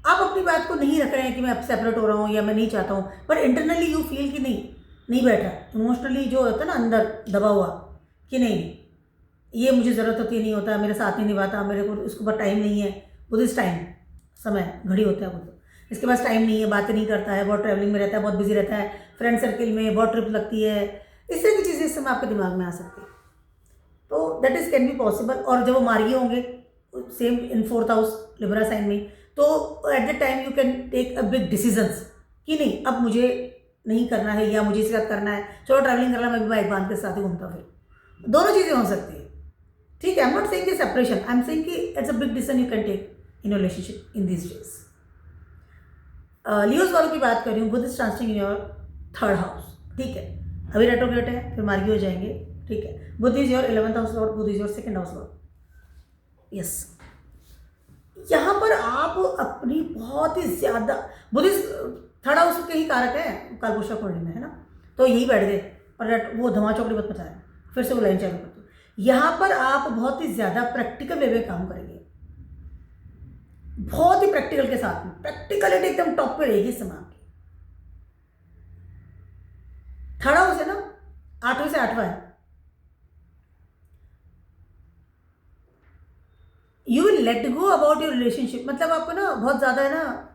आप अपनी बात को नहीं रख रहे हैं कि मैं अब सेपरेट हो रहा हूँ या मैं नहीं चाहता हूँ, पर इंटरनली यू फील कि नहीं बैठ रहा। इमोशनली जो होता है ना अंदर दबा हुआ कि नहीं ये मुझे ज़रूरत होती है, नहीं होता, मेरे साथ नहीं निभाता, मेरे को इसके ऊपर टाइम नहीं है। खुद इस टाइम समय घड़ी होता है वो, तो इसके पास टाइम नहीं है, बातें नहीं करता है, बहुत ट्रैवलिंग में रहता है, बहुत बिजी रहता है, फ्रेंड सर्किल में बहुत ट्रिप लगती है, इस तरह की चीज़ें इस समय आपके दिमाग में आ सकती है। तो that is can be possible. और जब वो मार्गी होंगे same in 4th house Libra sign में, तो at the time you can take a big decisions कि नहीं अब मुझे नहीं करना है या मुझे इसके साथ करना है, चलो ट्रैवलिंग करना, मैं भी बाइक बांध के साथ ही घूमता, फिर दोनों चीज़ें हो सकती है। ठीक है, आई एम नॉट सेइंग कि सेपरेशन, आई एम सेइंग कि it's a big decision you can take in relationship in this days. Leos वालों की बात कर रही हूँ, Budh is transiting in your 3rd house. ठीक है, अभी रेट्रोग्रेड है, फिर मार्गी हो जाएंगे। ठीक है, Budh is your 11th house lord, Budh is your 2nd house lord. Yes, यहाँ पर आप अपनी बहुत ही ज़्यादा, बुध इज 3rd हाउस के ही कारक है कालपुरुषा कुंडली में, है ना, तो यही बैठ गए और वो धमा चौकड़ी मत मचाए, फिर से वो लाइन चालू करते। यहाँ पर आप बहुत ही ज़्यादा प्रैक्टिकल वे में काम करेंगे, बहुत ही प्रैक्टिकल के साथ में, प्रैक्टिकलिटी एकदम टॉप पे रहेगी इस समय आपकी। 3rd हाउस है ना, 8वें से 8वां है। You will let go about your relationship, मतलब आपको ना बहुत ज़्यादा है ना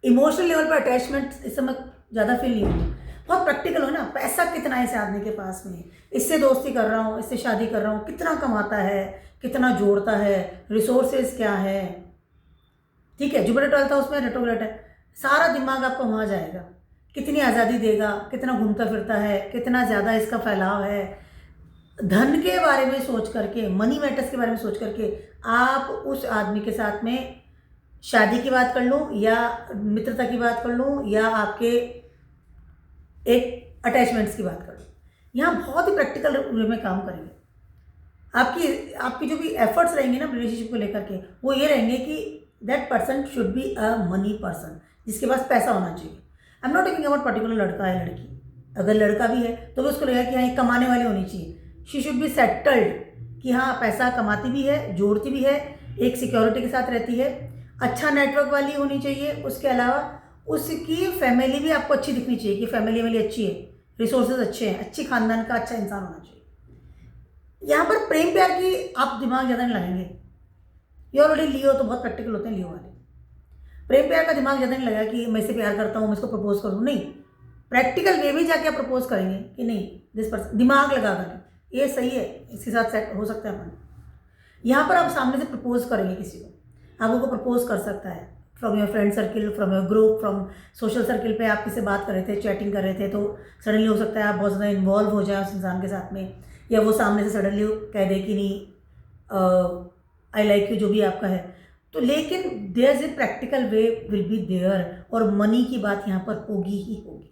इमोशनल लेवल पर अटैचमेंट इस समय ज़्यादा फील नहीं होगी। बहुत प्रैक्टिकल हो ना, पैसा कितना है इस आदमी के पास में, इससे दोस्ती कर रहा हूँ, इससे शादी कर रहा हूँ, कितना कमाता है, कितना जोड़ता है, रिसोर्सेज क्या है। ठीक है, जुपिटर 12th हाउस में रेट्रोग्रेड है, सारा दिमाग आपका वहाँ जाएगा, कितनी आज़ादी देगा, कितना घूमता फिरता है, कितना ज़्यादा इसका फैलाव है। धन के बारे में सोच करके, मनी मैटर्स के बारे में सोच करके आप उस आदमी के साथ में शादी की बात कर लूँ या मित्रता की बात कर लूँ या आपके एक अटैचमेंट्स की बात कर लूँ, यहाँ बहुत ही प्रैक्टिकल वे में काम करेंगे। आपकी जो भी एफर्ट्स रहेंगे ना रिलेशनशिप को लेकर के, वो ये रहेंगे कि that person should be a money person, जिसके पास पैसा होना चाहिए। आई am not talking about particular लड़का है लड़की, अगर लड़का भी है तो भी उसको लगेगा कि हाँ ये कमाने वाली होनी चाहिए, शी शुड बी सेटल्ड, कि हाँ पैसा कमाती भी है, जोड़ती भी है, एक सिक्योरिटी के साथ रहती है, अच्छा नेटवर्क वाली होनी चाहिए। उसके अलावा उसकी फैमिली भी आपको अच्छी दिखनी चाहिए कि फैमिली वाली अच्छी है, रिसोर्सेज अच्छे हैं, अच्छी खानदान का अच्छा इंसान होना चाहिए। यहाँ पर प्रेम प्यार की आप दिमाग ज़्यादा नहीं लगाएंगे, ये ऑलरेडी लियो तो बहुत प्रैक्टिकल होते हैं लियो वाले, प्रेम प्यार का दिमाग ज़्यादा नहीं लगा कि मैं इससे प्यार करता हूँ, मैं इसको प्रपोज करूँ, नहीं, प्रैक्टिकल वे में जाके आप प्रपोज करेंगे कि नहीं दिस पर्सन, दिमाग लगा कर ये सही है, इसके साथ सेट हो सकता है अपन। यहाँ पर आप सामने से प्रपोज करेंगे किसी को, आपको प्रपोज कर सकता है from your friend circle, from your group, from social circle पे आप किसी बात कर रहे थे, चैटिंग कर रहे थे, तो सडनली हो सकता है आप बहुत ज़्यादा इन्वॉल्व हो जाए उस इंसान के साथ में, या वो सामने से सडनली कह दे कि नहीं आई लाइक यू, जो भी आपका है। तो लेकिन there is a practical way will be there, और मनी की बात यहाँ पर होगी ही होगी।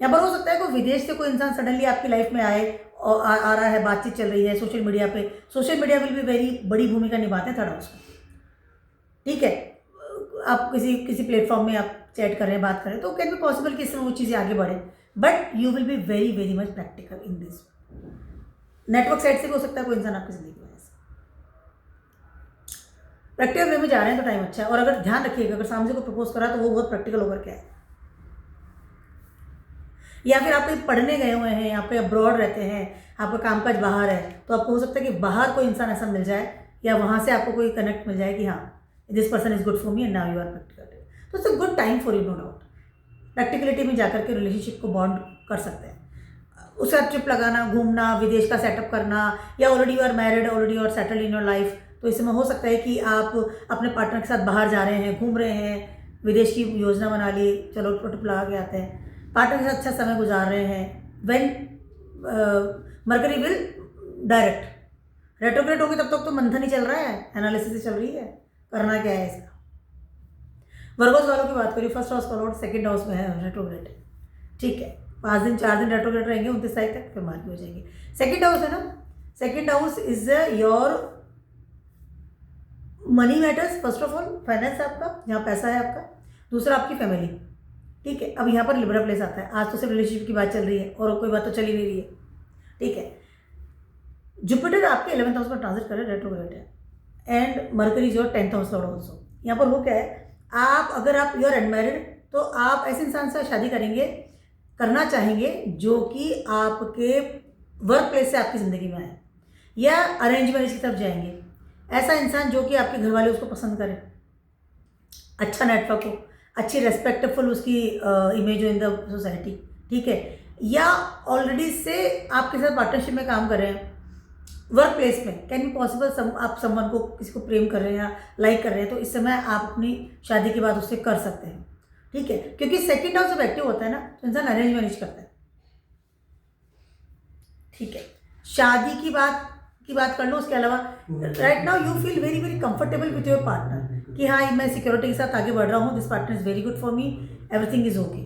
यहाँ पर हो सकता है कोई विदेश से कोई इंसान सडनली आपकी लाइफ में आए और आ रहा है, बातचीत चल रही है सोशल मीडिया पे, social media will be very बड़ी भूमिका निभाते हैं 3rd हाउस में। ठीक है, आप किसी प्लेटफॉर्म में आप चैट कर रहे हैं, बात कर रहे हैं, तो कैन बी पॉसिबल कि इस समय वो चीज़ें आगे बढ़े, but you will be very very much practical in this. Network side से भी हो सकता है कोई इंसान आपकी जिंदगी में। प्रैक्टिकल वे में जा रहे हैं तो टाइम अच्छा है। और अगर ध्यान रखिएगा, अगर सामने से कोई प्रपोज करा तो वो बहुत प्रैक्टिकल होकर के आए, या फिर आप कहीं पढ़ने गए हुए हैं, आप कहीं अब्रॉड रहते हैं, आपका कामकाज बाहर है, तो आपको हो सकता है कि बाहर कोई इंसान ऐसा मिल जाए या वहाँ से आपको कोई कनेक्ट मिल जाए कि हाँ this person is good for me and now you are practical. तो it's a good time for you, no doubt. Practicality में जाकर के रिलेशनशिप को बॉन्ड कर सकते हैं। उसके बाद ट्रिप लगाना, घूमना, विदेश का सेटअप करना, या already you are married, already you are settled in your life, तो इसमें हो सकता है कि आप अपने पार्टनर के साथ बाहर जा रहे हैं, घूम रहे हैं, विदेश की योजना बना ली, चलो ट्रिप लगा के आते हैं, पार्टनर के साथ अच्छा समय गुजार रहे हैं। When mercury will direct retrograde होगी तब तक तो मंथन ही चल रहा है, एनालिसिस ही चल रही है, करना क्या है इसका। वर्गोस वालों की बात करिए, फर्स्ट हाउस का लॉर्ड सेकंड हाउस में है, रेट्रोग्रेड, ठीक है, 5 दिन 4 दिन रेट्रोग्रेड रहेंगे, 29 तारीख तक फिर मार्गी हो जाएंगे। सेकंड हाउस है ना, second house is your money matters, first of all finance आपका, जहाँ पैसा है आपका, दूसरा आपकी फैमिली, ठीक है। अब यहाँ पर लिब्रा प्लेस आता है, आज तो सिर्फ रिलेशनशिप की बात चल रही है और कोई बात तो चल ही नहीं रही है, ठीक है। जुपिटर आपके 11th हाउस में ट्रांजिट कर रहे हैं, रेट्रोग्रेड है, and mercury is your 10th house Lord also. यहाँ पर हो क्या है, आप अगर आप यू आर अनमैरिड तो आप ऐसे इंसान से शादी करेंगे, करना चाहेंगे जो कि आपके वर्क प्लेस से आपकी ज़िंदगी में आए, या अरेंज मैरिज की तरफ जाएंगे, ऐसा इंसान जो कि आपके घर वाले उसको पसंद करें, अच्छा नेटवर्क हो, अच्छी रेस्पेक्टफुल उसकी इमेज हो इन द सोसाइटी, ठीक है, या ऑलरेडी से आपके साथ पार्टनरशिप में काम कर रहे हैं वर्क प्लेस में, कैन बी पॉसिबल आप समवन को, किसी को प्रेम कर रहे हैं या लाइक कर रहे हैं, तो इस समय आप अपनी शादी के बाद उससे कर सकते हैं, ठीक है। क्योंकि सेकंड हाउस जब एक्टिव होता है ना तो इंसान अरेंज मैरिज करता है, ठीक है। शादी की बात कर लो, उसके अलावा right now you feel very very comfortable with your partner कि हाँ मैं सिक्योरिटी के साथ आगे बढ़ रहा हूँ, this partner is very good for me, everything is okay.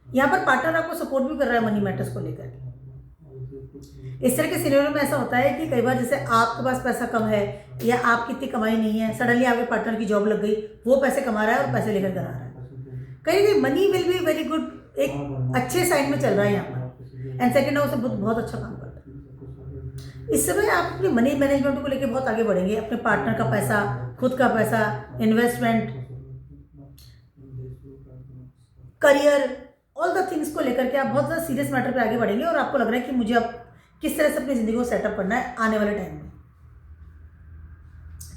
यहाँ पर पार्टनर आपको सपोर्ट भी कर रहा है मनी मैटर्स को लेकर। इस तरह के सिनेरियो में ऐसा होता है कि कई बार जैसे आपके पास पैसा कम है या आपकी इतनी कमाई नहीं है, सडनली आपके पार्टनर की जॉब लग गई, वो पैसे कमा रहा है और पैसे लेकर घर आ रहा है, कहीं भी money will be very good, एक अच्छे साइड में चल रहा है यहाँ पर, एंड सेकेंड हाउस से बहुत अच्छा काम करता है। इस समय आप अपनी मनी मैनेजमेंट को लेकर बहुत आगे बढ़ेंगे, अपने पार्टनर का पैसा, खुद का पैसा, investment, career, all the things को लेकर के आप बहुत ज़्यादा सीरियस मैटर पे आगे बढ़ेंगे और आपको लग रहा है कि मुझे अब किस तरह से अपनी ज़िंदगी को सेटअप करना है आने वाले टाइम में,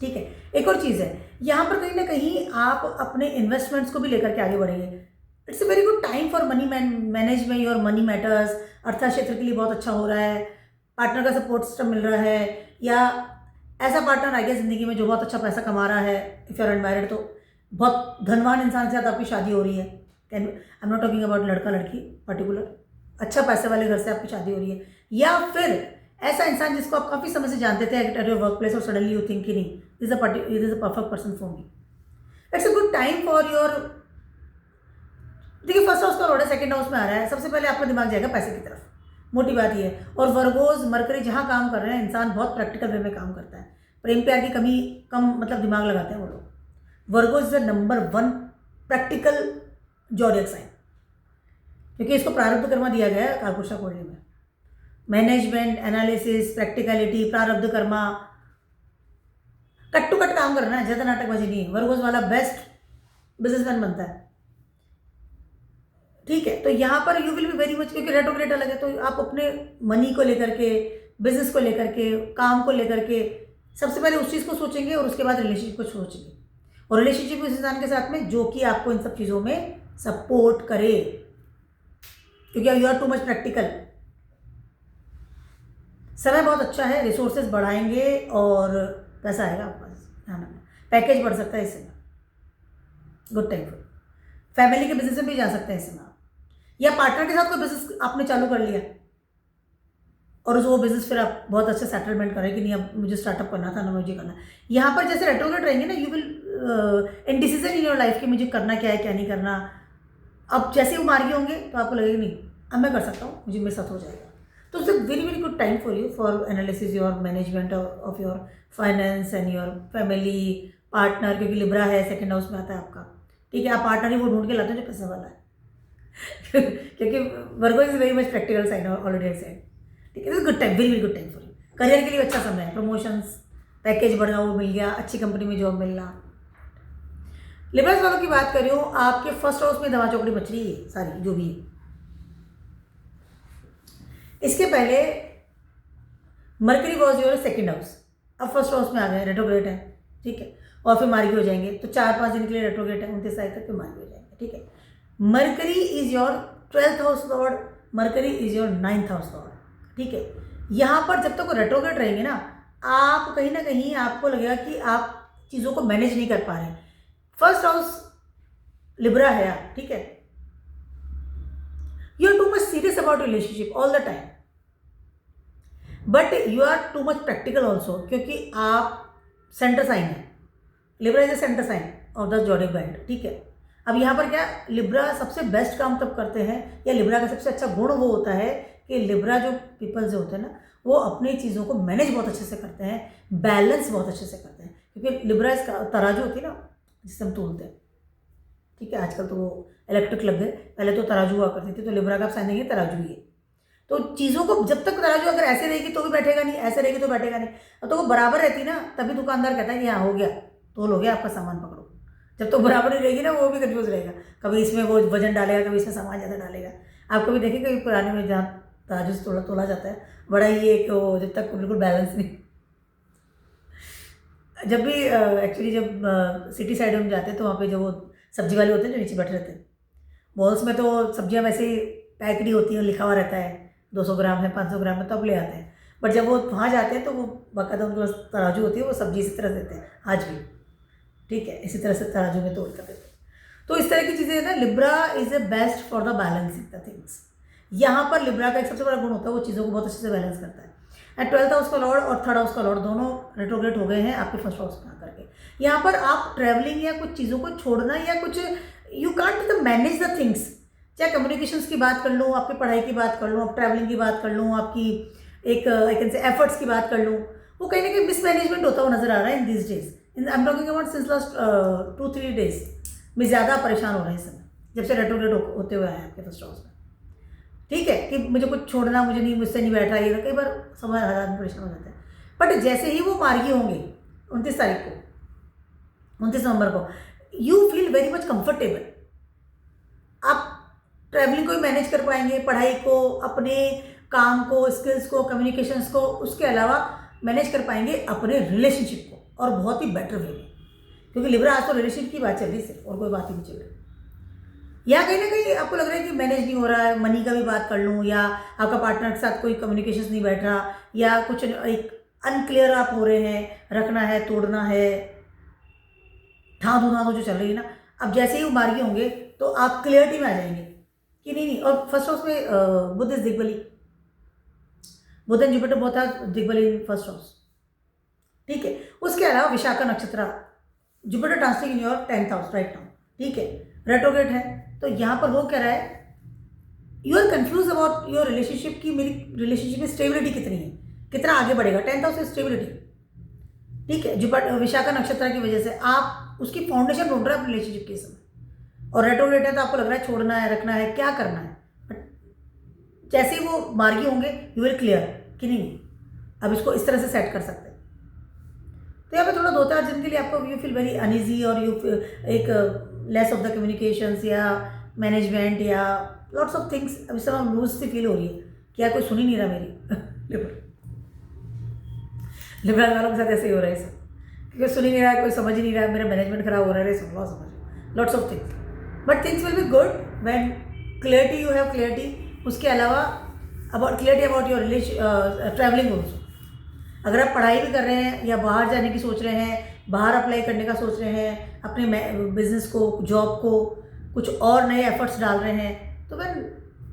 ठीक है। एक और चीज़ है, यहाँ पर कहीं ना कहीं आप अपने इन्वेस्टमेंट्स को भी लेकर के आगे बढ़ेंगे। It's a very good time for money management, your money matters, अर्थ क्षेत्र के लिए बहुत अच्छा हो रहा है, पार्टनर का सपोर्ट सिस्टम मिल रहा है, या ऐसा पार्टनर आ गया ज़िंदगी में जो बहुत अच्छा पैसा कमा रहा है, इफ़ यू आर अनमैरिड तो बहुत धनवान इंसान के साथ आपकी शादी हो रही है, I am not talking about लड़का लड़की पर्टिकुलर, अच्छा पैसे वाले घर से आपकी शादी हो रही है, या फिर ऐसा इंसान जिसको आप काफ़ी समय से जानते थे एट योर वर्क प्लेस और सडनली यू थिंक कि नहीं this is a perfect person for me. It's a good time for your, देखिए फर्स्ट हाउस का लॉर्ड है, सेकंड हाउस में आ रहा है, सबसे पहले आपका दिमाग जाएगा पैसे की तरफ, मोटी बात ये है। और वर्गोज मरकरी जहाँ काम कर रहे हैं, इंसान बहुत प्रैक्टिकल वे में काम करता है, प्रेम प्यार की कमी कम मतलब दिमाग लगाते हैं वो लोग। Virgos is the number 1 practical zodiac sign, क्योंकि इसको प्रारब्ध कर्मा दिया गया है कालपुरुषा कुंडली में, मैनेजमेंट, एनालिसिस, प्रैक्टिकलिटी, प्रारब्ध कर्मा, कट टू कट काम करना है, ज़्यादा नाटकबाजी नहीं है। वर्गोज वाला बेस्ट बिजनेसमैन बनता है, ठीक है। तो यहाँ पर you will be very much, क्योंकि रेट्रोग्रेड अलग है, तो आप अपने मनी को लेकर के, बिजनेस को लेकर के, काम को लेकर के सबसे पहले उस चीज़ को सोचेंगे और उसके बाद रिलेशनशिप को सोचेंगे, और रिलेशनशिप उस इंसान के साथ में जो कि आपको इन सब चीज़ों में सपोर्ट करे, क्योंकि you are too much practical. समय बहुत अच्छा है, रिसोर्सेज बढ़ाएंगे और पैसा आएगा आपके पास, ध्यान रखना, पैकेज बढ़ सकता है इस समय, गुड टाइम फॉर फैमिली के बिजनेस में भी जा सकते हैं इस समय, या पार्टनर के साथ कोई बिजनेस आपने चालू कर लिया और वो बिजनेस फिर आप बहुत अच्छे सेटलमेंट करें कि नहीं अब मुझे स्टार्टअप करना था ना मुझे करना। यहाँ पर जैसे रेट्रोग्रेड रहेंगे ना, you will indecision in your life कि मुझे करना क्या है क्या नहीं करना। अब जैसे वो मार्गी होंगे तो आपको लगेगा नहीं अब मैं कर सकता हूँ, मुझे मेरे साथ हो जाएगा। तो it's a very very good time for you for analysis your management of your finance and your family partner, क्योंकि लिब्रा है, सेकेंड हाउस में आता है आपका, ठीक है। आप पार्टनर ही वो ढूंढ के लाते हो जो पैसा वाला है क्योंकि Virgo is very much practical side already side, ठीक है। Good time, very very good time for you. Career के लिए अच्छा समय है, प्रमोशंस, पैकेज बढ़ा वो मिल गया, अच्छी कंपनी में जॉब मिलना। लिबरल्स वालों की बात कर रही हूँ, आपके फर्स्ट हाउस में दवा चौकड़ी मच रही है सारी जो भी है। इसके पहले mercury was your second house, अब फर्स्ट हाउस में आ गए, रेट्रोग्रेड है, ठीक है, और फिर मार्गी हो जाएंगे, तो 4-5 दिन के लिए रेट्रोग्रेड है, 29 तारीख तक फिर मार्गी हो जाएंगे, ठीक है। Mercury is your 12th house Lord, mercury is your 9th house lord, ठीक है। यहाँ पर जब तक वो रेट्रोग्रेड रहेंगे ना, आप कहीं ना कहीं आपको लगेगा कि आप चीज़ों को मैनेज नहीं कर पा रहे हैं। फर्स्ट हाउस लिब्रा है आप, ठीक है। You are too much serious about relationship all the time, but you are too much practical also, क्योंकि आप सेंटर साइन है, Libra is a centre sign of the zodiac belt, ठीक है। अब यहाँ पर क्या, लिब्रा सबसे बेस्ट काम तब करते हैं, या लिब्रा का सबसे अच्छा गुण वो होता है कि लिब्रा जो पीपल जो होते हैं ना, वो अपनी चीज़ों को मैनेज बहुत अच्छे से करते हैं, बैलेंस बहुत अच्छे से करते हैं, क्योंकि लिब्रा इसका तराजू होती है ना जिससे हम तोलते हैं, ठीक है। आजकल तो वो इलेक्ट्रिक लग गए, पहले तो तराजू हुआ करती थी, तो लिब्रा का आप साइन देंगे तराजू ही है। तो चीज़ों को जब तक तराजू अगर ऐसे रहेगी तो भी बैठेगा नहीं, ऐसे रहेगी तो बैठेगा नहीं, तो वो बराबर रहती ना, तभी दुकानदार कहता है कि हाँ हो गया, तोल हो गया, आपका सामान पकड़ो। जब तो बराबर नहीं रहेगी ना, वो भी कंफ्यूज रहेगा, कभी इसमें वो वजन डालेगा, कभी इसमें सामान ज़्यादा डालेगा। आप कभी देखिए, कभी पुराने में जहाँ तराजू से तोला जाता है, बड़ा ही एक जब तक बिल्कुल बैलेंस नहीं। जब भी एक्चुअली जब सिटी साइड में जाते हैं तो वहाँ पे जो वो सब्जी वाले होते हैं जो नीचे बैठे रहते हैं, मॉल्स में तो सब्जियाँ वैसे ही पैकडी होती हैं, लिखा हुआ रहता है 200 ग्राम है, 500 ग्राम है, तब ले आते हैं। बट जब वो वहाँ जाते हैं तो वो बाकायदा उनके पास तराजू होती है, वो सब्जी इसी तरह देते हैं आज भी, ठीक है, इसी तरह से तराजू में तोड़ कर देते हैं। तो इस तरह की चीज़ें ना, Libra is a best for the balancing the things. यहाँ पर लिब्रा का एक सबसे बड़ा गुण होता है, वो चीज़ों को बहुत अच्छे से बैलेंस करता है। एंड 12th हाउस का लॉर्ड और 3rd हाउस का लॉर्ड दोनों रेट्रोग्रेड हो गए हैं आपके फर्स्ट हाउस में आकर के। यहाँ पर आप ट्रैवलिंग या कुछ चीज़ों को छोड़ना या कुछ, you can't manage the things, चाहे कम्युनिकेशंस की बात कर लूँ, आपकी पढ़ाई की बात कर लूँ, आप ट्रैवलिंग की बात कर लूँ, आपकी एक आई कैन से एफर्ट्स की बात कर लूँ, वो कहीं ना कहीं मिसमैनेजमेंट होता हुआ नजर आ रहा है इन this days. I am talking about since last 2-3 days में ज़्यादा परेशान हो रहे हैं इस समय, जब से रेट्रोग्रेड होते हुए आए हैं आपके फर्स्ट हाउस में, ठीक है, कि मुझे कुछ छोड़ना, मुझे नहीं, मुझसे नहीं बैठ रहा, ये कई बार समय आदमी परेशान हो जाता है। बट जैसे ही वो मार्गी होंगे 29 तारीख को, 29 नवंबर को, you feel very much comfortable. आप ट्रैवलिंग को भी मैनेज कर पाएंगे, पढ़ाई को, अपने काम को, स्किल्स को, कम्युनिकेशंस को, उसके अलावा मैनेज कर पाएंगे अपने रिलेशनशिप को, और बहुत ही बेटर वे में, क्योंकि लिब्रा आज तो रिलेशनशिप की बात चल रही सिर्फ, और कोई बात ही नहीं चल रही। या कहीं ना कहीं आपको लग रहा है कि मैनेज नहीं हो रहा है, मनी का भी बात कर लूँ, या आपका पार्टनर के साथ कोई कम्युनिकेशन नहीं बैठ रहा, या कुछ एक अनक्लियर आप हो रहे हैं, रखना है, तोड़ना है, ठाँ जो चल रही है ना, अब जैसे ही वो मार्गी होंगे तो आप क्लियरिटी में आ जाएंगे कि नहीं। और फर्स्ट हाउस में Budh is digbali, Budh and Jupiter both are digbali in first house, ठीक है। उसके अलावा विशाखा नक्षत्र, Jupiter transiting in your 10th house right now, ठीक है, रेट्रोग्रेड है। तो यहाँ पर वो कह रहा है, you are confuse about your relationship की मेरी रिलेशनशिप में स्टेबिलिटी कितनी है, कितना आगे बढ़ेगा। 10th हाउस स्टेबिलिटी, ठीक है, जुपिटर विशाखा नक्षत्र की वजह से आप उसकी फाउंडेशन ढूंढ रहे हैं अपने रिलेशनशिप के समय, और रेट्रोग्रेड है तो आपको लग रहा है छोड़ना है, रखना है, क्या करना है। बट जैसे ही वो मार्गी होंगे यू विल क्लियर कि नहीं, अब इसको इस तरह से सेट कर सकते हैं। तो यहाँ पे थोड़ा 2-4 दिन के लिए आपको यू फील वेरी अनईजी, और यू एक लेस ऑफ द कम्युनिकेशंस या मैनेजमेंट या लॉट्स ऑफ थिंग्स। अब इस समय लूज सी फील हो रही है कि यार कोई सुन ही नहीं रहा मेरी। लिबरल वालों के साथ ऐसे ही हो रहा है सब, क्योंकि सुन ही नहीं रहा है, कोई समझ ही नहीं रहा है, मेरा मैनेजमेंट खराब हो रहा है, समझ lots of things, but things will be good when clarity, you have clarity. उसके अलावा about clarity about your travelling also. अगर आप पढ़ाई भी कर रहे हैं या बाहर जाने की सोच रहे हैं, बाहर अप्लाई करने का सोच रहे हैं, अपने बिजनेस को, जॉब को, कुछ और नए एफर्ट्स डाल रहे हैं, तो वैन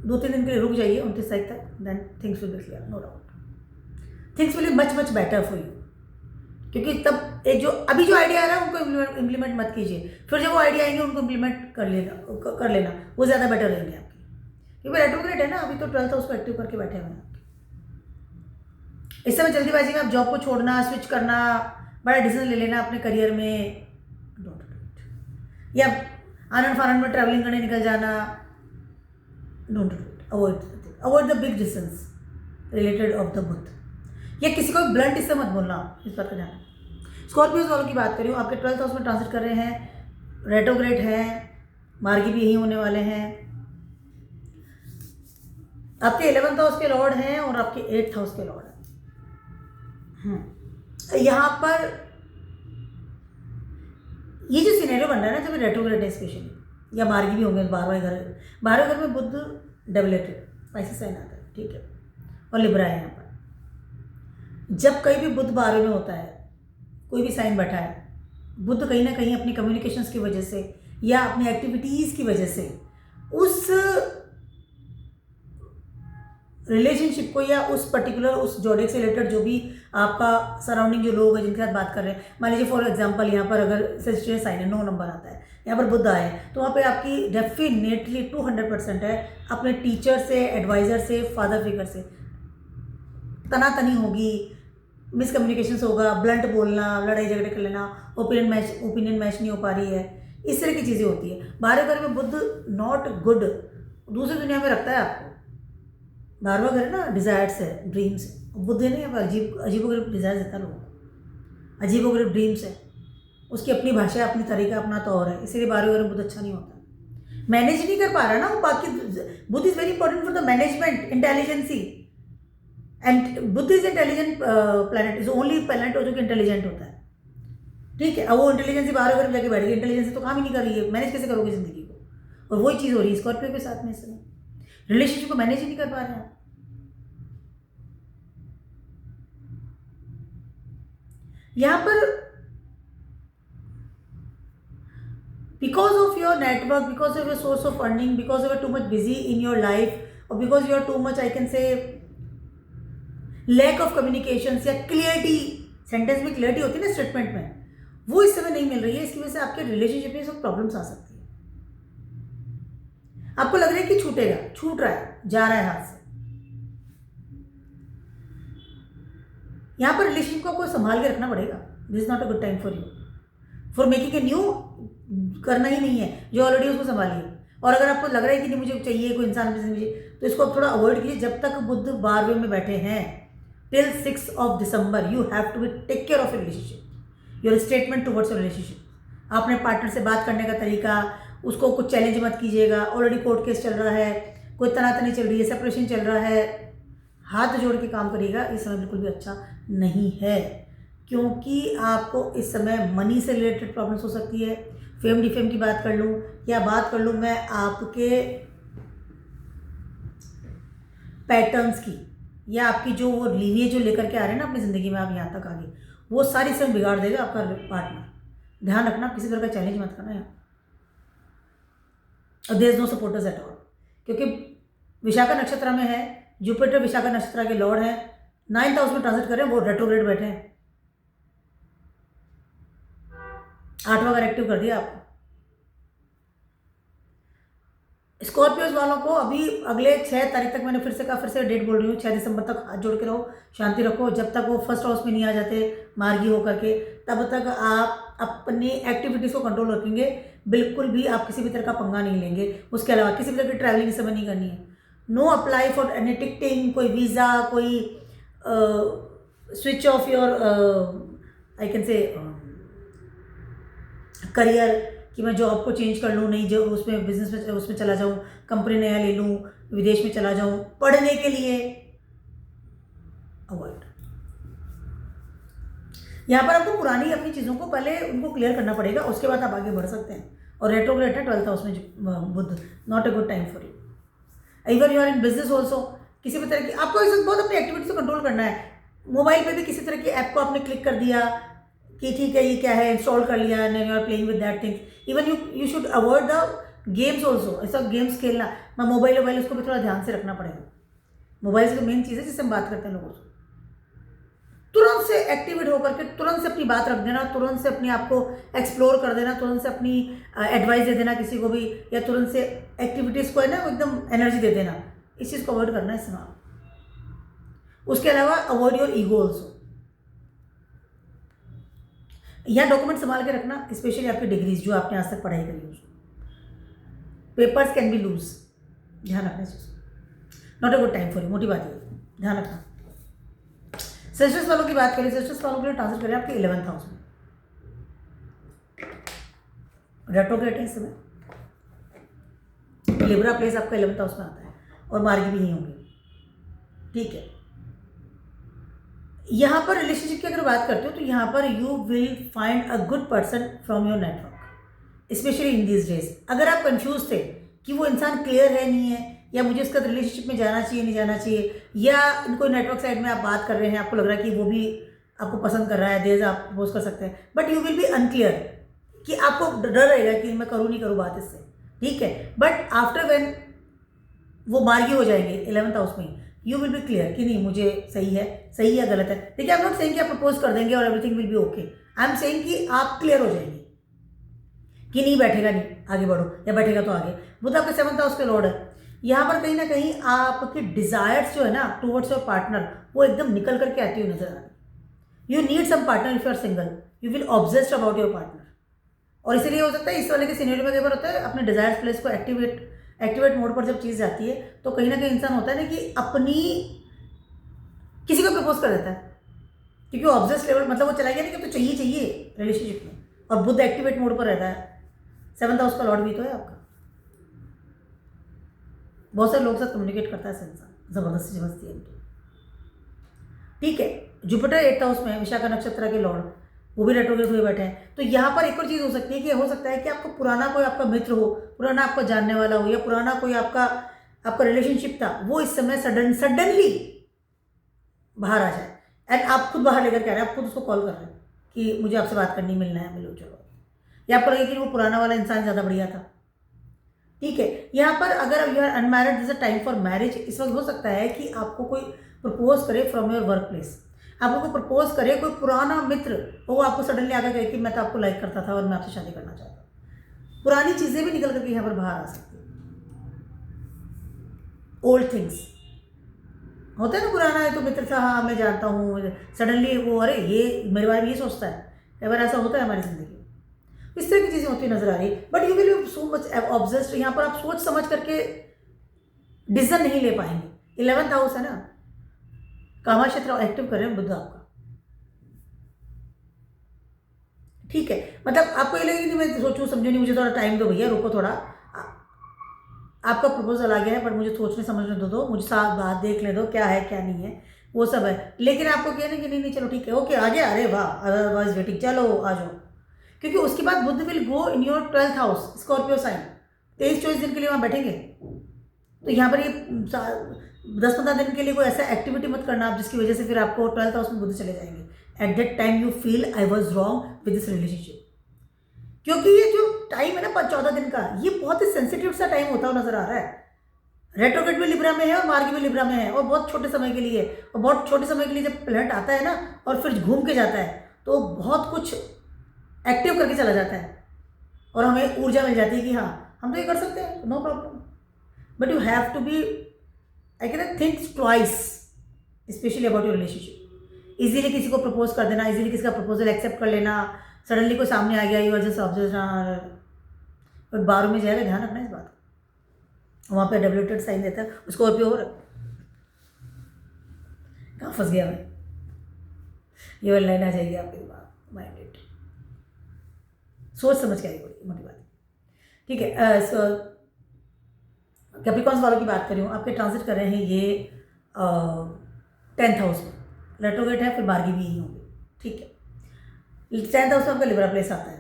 2-3 दिन के लिए रुक जाइए 29 तारीख तक, then things will be clear, no doubt things will be much better for you. क्योंकि तब एक जो अभी जो आइडिया आ रहा है उनको इम्प्लीमेंट मत कीजिए, फिर जब वो आइडिया आएंगे उनको इम्प्लीमेंट कर लेना, वो ज़्यादा बेटर रहेंगे आपके, क्योंकि रेट्रोग्रेड है ना, अभी तो 12th हाउस को एक्टिव करके बैठे हुए हैं। इस समय जल्दीबाजी में आप जॉब को छोड़ना, स्विच करना, बड़ा डिसीजन ले लेना अपने करियर में, डोंट डू इट। या आनंद फानंद में ट्रैवलिंग करने निकल जाना, don't do it. Avoid the big decisions related of the booth. या किसी को ब्लंट इससे मत बोलना, इस बात का ध्यान। स्कॉर्पियोज वालों की बात करूँ, आपके 12th हाउस में ट्रांजिट कर रहे हैं, रेट्रोग्रेड हैं, मार्गी भी यही होने वाले हैं, आपके 11th हाउस के लॉर्ड हैं और आपके 8th हाउस के लॉर्ड हैं। यहाँ पर ये जो सिनेरियो बन रहा है ना, जब रेट्रोग्रेड है स्पेशली, या मार्गी भी होंगे 12वें घर में बुध डबलेटेड स्पाइसी साइन आता है, ठीक है, और लिब्रा है। यहाँ पर जब कहीं भी बुध 12वें में होता है, कोई भी साइन बैठा है, बुध कहीं ना कहीं अपनी कम्युनिकेशंस की वजह से या अपनी एक्टिविटीज़ की वजह से उस रिलेशनशिप को या उस पर्टिकुलर उस जोड़े से रिलेटेड जो भी आपका सराउंडिंग जो लोग हैं जिनके साथ बात कर रहे हैं, मान लीजिए फॉर एग्जांपल यहाँ पर अगर सेजिटेरियस साइन है, 9 नंबर आता है, यहाँ पर बुध आए, तो वहाँ पे आपकी डेफिनेटली 200% है अपने टीचर से, एडवाइज़र से, फादर फिगर से तनातनी होगी, मिसकम्युनिकेशंस होगा, ब्लंट बोलना, लड़ाई झगड़े कर लेना, ओपिनियन मैच नहीं हो पा रही है, इस तरह की चीज़ें होती है। 12वें घर में बुध नॉट गुड, दूसरी दुनिया में रखता है आपको। 12वां घर ना डिज़ायर्स है, ड्रीम्स है, बुध है ना यहाँ पर अजीबोगरीब डिज़ायर्स देता है लोगों को, अजीबोगरीब ड्रीम्स है, उसकी अपनी भाषा, अपनी तरीका, अपना तौर है, इसीलिए 12वें घर में बुध अच्छा नहीं होता, मैनेज नहीं कर पा रहा ना वो। बाकी Budh is very important for the management, intelligency, and Budh is intelligent planet, is only planet जो कि इंटेलिजेंट होता है, ठीक है। अब वो इंटेलिजेंसी 12वें घर में जाके बैठ गई, इंटेलिजेंसी तो काम ही नहीं कर रही है, मैनेज कैसे करोगे ज़िंदगी को, और वही चीज़ हो रही है स्कॉर्पियो के साथ में। इस समय रिलेशनशिप को मैनेज ही नहीं कर पा रहे हैं। यहाँ पर because of your network, because of your source of earning, because of too much busy in your life, और because you are too much, I can say, lack of communication या क्लियरिटी, सेंटेंस में क्लियरिटी होती है ना स्टेटमेंट में, वो इस समय नहीं मिल रही है। इसकी वजह से आपके रिलेशनशिप में सब प्रॉब्लम्स आ सकती है। आपको लग रहा है कि छूटेगा, छूट रहा है, जा रहा है हाथ से। यहां पर रिलेशनशिप को आपको संभाल के रखना पड़ेगा। This is not a good time for you for making a new, करना ही नहीं है जो ऑलरेडी उसको संभालिए। और अगर आपको लग रहा है कि नहीं मुझे चाहिए कोई इंसान मुझे, तो इसको आप थोड़ा अवॉइड कीजिए। जब तक बुध 12वें में बैठे हैं till 6 December, you have to be take care of your relationship, your statement towards your relationship. अपने पार्टनर से बात करने का तरीका, उसको कुछ चैलेंज मत कीजिएगा। ऑलरेडी कोर्ट केस चल रहा है, कोई तनातनी चल रही है, सेपरेशन चल रहा है, हाथ जोड़ के काम करिएगा। इस समय बिल्कुल भी अच्छा नहीं है, क्योंकि आपको इस समय मनी से रिलेटेड प्रॉब्लम्स हो सकती है। फेम डिफेम की बात कर लूँ या बात कर लूँ मैं आपके पैटर्न्स की, या आपकी जो वो लीनिएज जो लेकर के आ रहे हैं ना अपनी ज़िंदगी में, आप यहाँ तक आगे, वो सारी समय बिगाड़ देगा आपका पार्टनर। ध्यान रखना, किसी तरह का चैलेंज मत करना यहाँ। और there is no supporters at all, क्योंकि विशाखा नक्षत्र में है, जुपिटर विशाखा नक्षत्र के लॉर्ड हैं, 9th हाउस में ट्रांजिट कर रहे हैं, वो रेट्रोग्रेड बैठे हैं। 8वां घर एक्टिव कर दिया आपको। स्कॉर्पियोज वालों को अभी अगले 6 तारीख तक, मैंने फिर से कहा, फिर से डेट बोल रही हूँ, 6 दिसंबर तक हाथ जोड़ के रहो, शांति रखो। जब तक वो फर्स्ट हाउस में नहीं आ जाते मार्गी होकर के, तब तक आप अपनी एक्टिविटीज़ को कंट्रोल रखेंगे। बिल्कुल भी आप किसी भी तरह का पंगा नहीं लेंगे। उसके अलावा किसी भी तरह की ट्रैवलिंग इस समय नहीं करनी है। Know apply for any ticketing, कोई वीज़ा, कोई switch off your, I can से, करियर, कि मैं जॉब को चेंज कर लूँ, नहीं जो उसमें बिजनेस में उसमें चला जाऊँ, कंपनी नया ले लूँ, विदेश में चला जाऊँ पढ़ने के लिए, अवॉइड। यहाँ पर आपको पुरानी अपनी चीज़ों को पहले उनको क्लियर करना पड़ेगा, उसके बाद आप आगे बढ़ सकते हैं। और रेट्रोग्रेड है 12th हाउस में Budh, not a good time for you. Even you are in business also, किसी भी तरह की आपको इस बहुत अपनी एक्टिविटी को कंट्रोल करना है। मोबाइल पे भी किसी तरह की ऐप को आपने क्लिक कर दिया कि ठीक है ये क्या है, इंस्टॉल कर लिया, and you are playing with that things. Even you should avoid the games also. ऐसा गेम्स खेलना, मैं मोबाइल उसको भी थोड़ा ध्यान से रखना पड़ेगा। मोबाइल से तो मेन चीज़ है जिससे हम बात करते हैं लोगों से। तुरंत से एक्टिवेट होकर के तुरंत से अपनी बात रख देना, तुरंत से अपने आप को एक्सप्लोर कर देना, तुरंत से अपनी एडवाइस दे देना किसी को भी, या तुरंत से एक्टिविटीज़ को है ना एकदम एनर्जी दे देना। इस चीज़ को अवॉइड करना है इसमें। उसके अलावा अवॉइड योर ईगो ऑल्सो। यह डॉक्यूमेंट संभाल के रखना, स्पेशली आपकी डिग्रीज जो आपने आज तक पढ़ाई करी उसको। पेपर्स कैन बी लूज, ध्यान रखना चीज़। Not a good time for you, मोटी बात है, ध्यान रखना। सेस्टस वालों की बात करें, सेस्टस वालों के लिए ट्रांसफर करें आपके 11th हाउस में। रेट्रोग्रेड है इस समय, लिब्रा प्लेस आपका 11th हाउस में आता है और मार्गी भी नहीं होंगे, ठीक है। यहाँ पर रिलेशनशिप की अगर बात करते हो तो यहाँ पर you will find a good person from your network, specially in these days. अगर आप कंफ्यूज थे कि वो इंसान क्लियर है नहीं है, या मुझे इसका रिलेशनशिप में जाना चाहिए नहीं जाना चाहिए, या कोई नेटवर्क साइड में आप बात कर रहे हैं, आपको लग रहा है कि वो भी आपको पसंद कर रहा है, देर आप प्रपोज कर सकते हैं, but you will B unclear कि आपको डर रहेगा कि मैं करूँ नहीं करूँ बात इससे, ठीक है। बट आफ्टर व्हेन वो मार्गी हो जाएंगे 11th हाउस में, यू विल बी क्लियर कि नहीं मुझे सही है या गलत है, ठीक है। आई एम नॉट सेइंग कि आप प्रपोज कर देंगे और everything will be okay, I am saying कि आप क्लियर हो जाएंगे कि नहीं बैठेगा, नहीं आगे बढ़ो, या बैठेगा तो आगे। बुध आपके 7th हाउस के लॉर्ड है। यहाँ पर कहीं ना कहीं आपके डिजायर्स जो है ना टुवर्ड्स योर पार्टनर वो एकदम निकल करके आती हुई नजर आ रही है। You need some partner if you are single, you will obsessed about your partner, और इसीलिए हो सकता है इस वाले के सिनेरियो में कई बार होता है अपने डिजायर्स प्लेस को एक्टिवेट मोड पर जब चीज़ जाती है तो कहीं ना कहीं इंसान होता है ना कि अपनी किसी को प्रपोज कर देता है, क्योंकि ऑब्सेस्ड लेवल मतलब वो चला गया ना कि तो चाहिए रिलेशनशिप में, और बुध एक्टिवेट मोड पर रहता है। 7th हाउस का लॉर्ड भी तो है आपका, बहुत सारे लोगों के साथ कम्युनिकेट करता है इंसान, जबरदस्ती है इनकी, ठीक है। जुपिटर 8th हाउस में विशाखा नक्षत्र के लॉर्ड, वो भी रेट्रोग्रेड हुए बैठे हैं। तो यहाँ पर एक और चीज़ हो सकती है कि हो सकता है कि आपको पुराना कोई आपका मित्र हो, पुराना आपका जानने वाला हो, या पुराना कोई आपका रिलेशनशिप था, वो इस समय सडनली बाहर आ जाए, एंड आप खुद बाहर लेकर के आ रहे हैं, आप खुद उसको कॉल कर रहे हैं कि मुझे आपसे बात करनी, मिलना है, मिलो चलो, या आपको लगे कि वो पुराना वाला इंसान ज़्यादा बढ़िया था, ठीक है। यहाँ पर अगर you are unmarried, this a time for marriage. इस वक्त हो सकता है कि आपको कोई प्रपोज करे फ्रॉम योर वर्क प्लेस, आपको कोई प्रपोज करे कोई पुराना मित्र, वो आपको सडनली आकर कहे कि मैं तो आपको लाइक करता था और मैं आपसे शादी करना चाहता हूँ। पुरानी चीज़ें भी निकल करके यहाँ पर बाहर आ सकती है, ओल्ड थिंग्स होता है ना, पुराना है तो मित्र था, हाँ मैं जानता हूँ, सडनली वो अरे ये मेरे बारे में ये सोचता है, कई बार ऐसा होता है हमारी ज़िंदगी में, इस तरह की चीज़ें होती नजर आ रही है। But you will B so much obsessed, यहाँ पर आप सोच समझ करके डिसीजन नहीं ले पाएंगे। 11th हाउस है ना, कामा क्षेत्र एक्टिव कर रहे हैं बुध आपका, ठीक है। मतलब आपको ये लगेगा कि मैं सोचूं समझूं नहीं, मुझे थोड़ा टाइम दो भैया, रुको थोड़ा, आपका प्रपोजल आ गया है बट मुझे सोचने समझने दो, मुझे साथ बात देख ले दो, क्या है क्या नहीं है वो सब है। लेकिन आपको कहना कि नहीं चलो ठीक है ओके आ गया, अरे वाह अदरवाइज वेटिंग, चलो आ जाओ, क्योंकि उसके बाद Budh will go in your 12th house Scorpio sign, 23-24 दिन के लिए वहाँ बैठेंगे। तो यहाँ पर ये 10-15 दिन के लिए कोई ऐसा एक्टिविटी मत करना आप जिसकी वजह से फिर आपको 12th हाउस में बुध चले जाएंगे। At that time you feel I was wrong with this relationship, क्योंकि ये जो टाइम है ना 14 दिन का, ये बहुत ही सेंसिटिव सा टाइम होता हुआ नजर आ रहा है। रेट्रोग्रेड भी लिब्रा में है और मार्गी भी लिब्रा में है, और बहुत छोटे समय के लिए, और बहुत छोटे समय के लिए जब प्लैनेट आता है ना और फिर घूम के जाता है तो बहुत कुछ एक्टिव करके चला जाता है, और हमें ऊर्जा मिल जाती है कि हाँ हम तो ये कर सकते हैं, no problem. But you have to be I can think twice, specially about your relationship. Easily किसी को प्रपोज कर देना, इजीली किसी का प्रपोजल एक्सेप्ट कर लेना, सडनली कोई सामने आ गया, यू आर जस्ट ऑब्जर्व, बार में जाएगा, ध्यान रखना इस बात, वहाँ पे डेवलप्ड साइन देता है उसको, और प्योर कहाँ फंस गया मैं, ये वाली लाइन आ जाएगी आपके दिमाग माइंडेड, सोच समझ के आएगी, बड़ी मोटी बात, ठीक है। कैप्रिकॉर्न्स वालों की बात कर रही हूँ, आपके ट्रांजिट कर रहे हैं ये 10th हाउस में, रेट्रोग्रेड है, फिर मार्गी भी ही होंगे, ठीक है। 10th हाउस में आपका लिब्रा प्लेस आता है।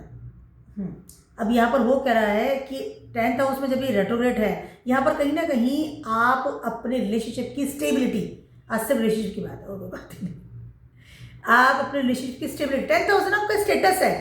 अब यहाँ पर वो कह रहा है कि 10th हाउस में जब ये रेट्रोग्रेड है, यहाँ पर कहीं ना कहीं आप अपने रिलेशनशिप की स्टेबिलिटी, आज सिर्फ रिलेशनशिप की बात है और कोई बात नहीं, आप अपने रिलेशनशिप की स्टेबिलिटी, 10th हाउस ना आपका स्टेटस है,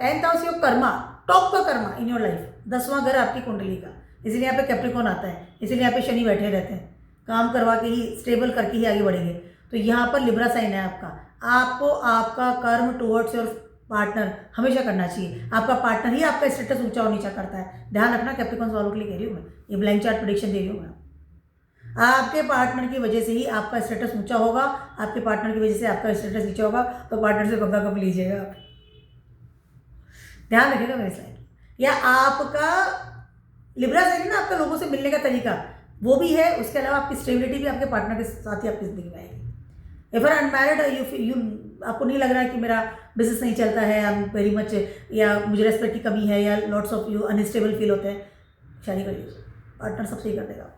10th house your Karma, top का कर्मा इन योर लाइफ, 10वां घर आपकी कुंडली का, इसीलिए यहाँ पे कैप्रिकॉर्न आता है, इसीलिए यहाँ पे शनि बैठे रहते हैं, काम करवा के ही स्टेबल करके ही आगे बढ़ेंगे। तो यहाँ पर लिब्रा साइन है आपका, आपको आपका कर्म टुवर्ड्स योर पार्टनर हमेशा करना चाहिए, आपका पार्टनर ही आपका स्टेटस ऊंचा और नीचा करता है, ध्यान रखना। कैप्रिकॉर्न्स वालों के लिए कह रही हूँ मैं, ये ब्लैंक चार्ट प्रेडिक्शन दे रही हूँ मैं। आपके पार्टनर की वजह से ही आपका स्टेटस ऊंचा होगा, आपके पार्टनर की वजह से आपका स्टेटस नीचा होगा, तो पार्टनर से पंगा कब लीजिएगा आप, ध्यान रखिएगा मेरे साइड। या आपका लिब्रा साइन ना, आपका लोगों से मिलने का तरीका वो भी है, उसके अलावा आपकी स्टेबिलिटी भी आपके पार्टनर के साथ ही आपकी जिंदगी में आएगी। इफ आर अनमैरिड यू आपको नहीं लग रहा है कि मेरा बिजनेस नहीं चलता है, आई एम वेरी मच, या मुझे रेस्पेक्ट की कमी है, या lots of you unstable feel होते हैं, शादी कर लीजिए, पार्टनर सब सही कर देगा।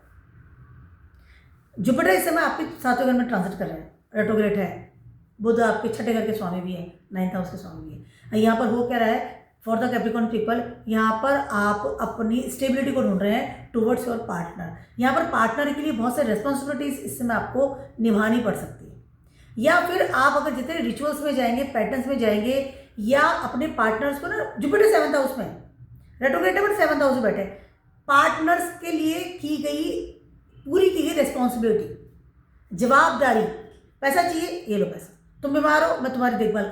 जुपिटर इस समय आपके 7वें घर में ट्रांजिट कर रहे हैं, रेट्रोग्रेड है। बुध आपके 6ठे घर के स्वामी भी हैं, 9th हाउस के स्वामी भी हैं। यहाँ पर हो क्या रहा है फॉर द कैप्रिकॉर्न पीपल, यहाँ पर आप अपनी स्टेबिलिटी को ढूंढ रहे हैं टुवर्ड्स योर पार्टनर। यहाँ पर पार्टनर के लिए बहुत सारी रेस्पॉन्सिबिलिटीज इस समय आपको निभानी पड़ सकती है, या फिर आप अगर जितने रिचुअल्स में जाएंगे, पैटर्न्स में जाएंगे, या अपने पार्टनर्स को ना, जुपिटर 7th हाउस में रेट्रोग्रेड है बट 7th हाउस में बैठे, पार्टनर्स के लिए की गई रेस्पॉन्सिबिलिटी, जवाबदारी, पैसा चाहिए ये लो पैसा, तुम बीमार हो मैं तुम्हारी देखभाल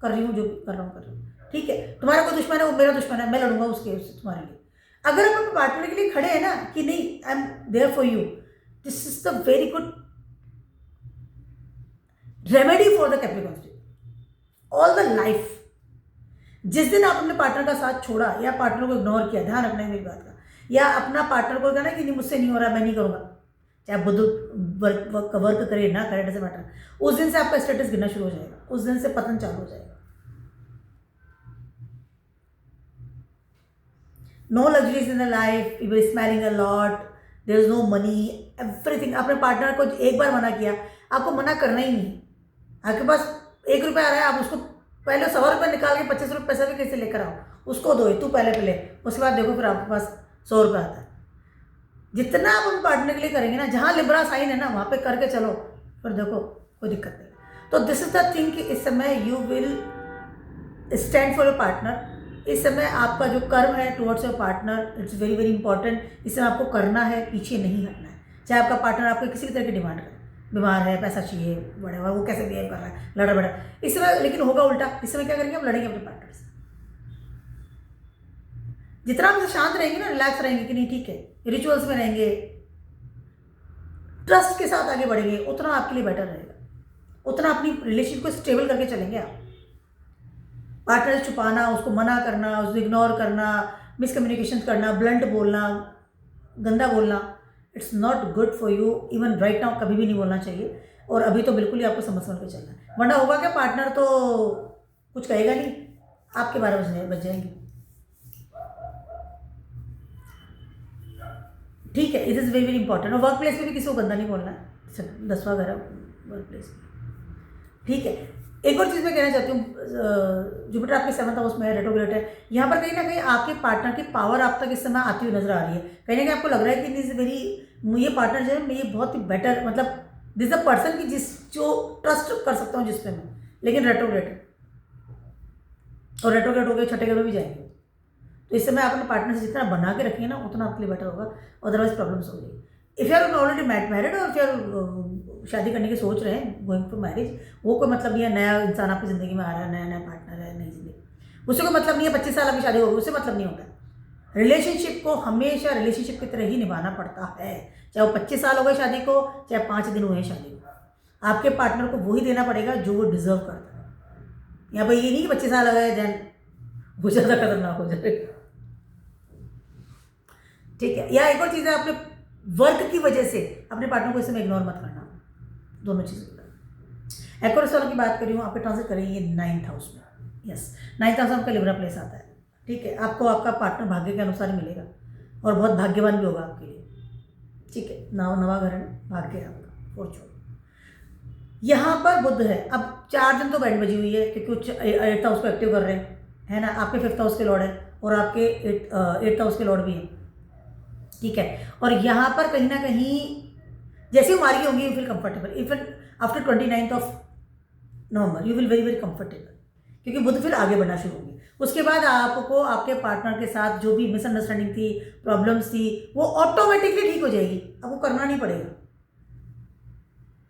कर रही हूँ जो कर रहा हूँ, ठीक है, तुम्हारा कोई दुश्मन है वो मेरा दुश्मन है, मैं लड़ूंगा उसके तुम्हारे लिए। अगर आप अपने पार्टनर के लिए खड़े हैं ना कि नहीं I am there for you, this is the very good remedy for the Capricorn all the life. जिस दिन आप अपने पार्टनर का साथ छोड़ा या पार्टनर को इग्नोर किया, ध्यान रखना है मेरी बात का, या अपना पार्टनर को कहना कि नहीं मुझसे नहीं हो रहा, मैं नहीं करूँगा, चाहे बुध वर्क करे ना करे, डजंट मैटर, उस दिन से आपका स्टेटस गिरना शुरू हो जाएगा, उस दिन से पतन चालू हो जाएगा। No luxuries in the life, you are smiling a lot, there is no money, everything. आपने पार्टनर को एक बार मना किया, आपको मना करना ही नहीं। आपके पास 1 रुपया आ रहा है, आप उसको पहले 100 रुपये निकाल के 25 रुपये पैसा भी कैसे लेकर आओ, उसको दो, तू पहले उसके बाद देखो फिर आपके पास 100 रुपये आता है। जितना आप उन पार्टनर के लिए करेंगे ना, जहाँ लिब्रा साइन है ना वहाँ पे करके चलो, फिर देखो कोई दिक्कत नहीं। तो दिस इज द थिंग कि इस समय you will stand for your partner. इस समय आपका जो कर्म है towards your partner, it's very very important. इस समय आपको करना है, पीछे नहीं हटना है। चाहे आपका पार्टनर आपको किसी भी तरह की डिमांड करे, बीमार है, पैसा चाहिए, बड़े वो कैसे बिहेव कर रहा है, लड़ा बड़ा, इस समय लेकिन होगा उल्टा। इस समय क्या करेंगे, हम लड़ेंगे अपने पार्टनर से। जितना हम शांत रहेंगे ना, रिलैक्स रहेंगे कि नहीं ठीक है, रिचुअल्स में रहेंगे, ट्रस्ट के साथ आगे बढ़ेंगे, उतना आपके लिए बेटर रहेगा, उतना अपनी रिलेशनशिप को स्टेबल करके चलेंगे आप। पार्टनर से छुपाना, उसको मना करना, उसको इग्नोर करना, मिसकम्युनिकेशन करना, ब्लंट बोलना, गंदा बोलना, it's not good for you. Even right now कभी भी नहीं बोलना चाहिए, और अभी तो बिल्कुल ही आपको समझ के चलना है, वरना होगा क्या, पार्टनर तो कुछ कहेगा नहीं, आपके 12 बज जाएंगे। ठीक है, it is very very important. और वर्क प्लेस में भी किसी को गंदा नहीं बोलना है, 10वां घर है वर्क प्लेस में, ठीक है। एक और चीज़ मैं कहना चाहती हूँ, जुपिटर आपके 7th हाउस में है, रेट्रोग्रेड है, यहाँ पर कहीं ना कहीं आपके पार्टनर की पावर आप तक इस समय आती हुई नजर आ रही है। कहीं ना कहीं आपको लग रहा है कि दिस वेरी, ये पार्टनर जो है ये बहुत ही बेटर, मतलब दिस अ पर्सन की जो ट्रस्ट कर सकता हूँ जिस पे मैं, लेकिन रेट्रोग्रेड है, और रेट्रोग्रेड हो गए 6ठे घर में भी जाएंगे। तो इस समय आप अपने पार्टनर से जितना बना के रखिए ना, उतना आपके लिए बेटर होगा, अदरवाइज प्रॉब्लम्स हो गई। If you are already married, और इफ यू आर शादी करने की सोच रहे हैं, गोइंग फॉर मैरिज, वो कोई मतलब नहीं है नया इंसान आपकी ज़िंदगी में आ रहा है, नया नया पार्टनर है, नई जिंदगी, उससे कोई मतलब नहीं है 25 साल आपकी शादी होगी, उससे मतलब नहीं होता। रिलेशनशिप को हमेशा रिलेशनशिप की तरह ही निभाना पड़ता है, चाहे वो 25 साल हो गए शादी को, चाहे 5 दिन हुए शादी को, आपके पार्टनर को वही देना पड़ेगा जो वो डिजर्व करता है। यहाँ पर ये नहीं कि 25 साल हो गए देन वो ज़्यादा खतरनाक हो जाए, ठीक है। या एक और चीज़ है, अपने वर्क की वजह से अपने पार्टनर को इस समय इग्नोर मत करना, दोनों चीज़ें। एक्वारियस वालों की बात कर रही हूँ, आप पे ट्रांजिट करेंगे 9th हाउस में, यस 9th हाउस में आपका लिब्रा प्लेस आता है, ठीक है। आपको आपका पार्टनर भाग्य के अनुसार ही मिलेगा, और बहुत भाग्यवान भी होगा आपके लिए, ठीक है। नवा घर है, भाग्य है आपका, फॉर्चून। यहाँ पर बुध है, अब 4 दिन तो बैंड बजी हुई है, क्योंकि कुछ 8th हाउस को एक्टिव कर रहे हैं, है ना। आपके 5th हाउस के लॉर्ड है, और आपके 8th हाउस के लॉर्ड भी है, ठीक है। और यहाँ पर कहीं ना कहीं जैसे ही मार्गी होंगी, you feel comfortable, even after 29 November you will very very comfortable, क्योंकि बुध फिर आगे बढ़ना शुरू होंगे। उसके बाद आपको आपके पार्टनर के साथ जो भी मिसअंडरस्टैंडिंग थी, प्रॉब्लम्स थी, वो ऑटोमेटिकली ठीक हो जाएगी, आपको करना नहीं पड़ेगा,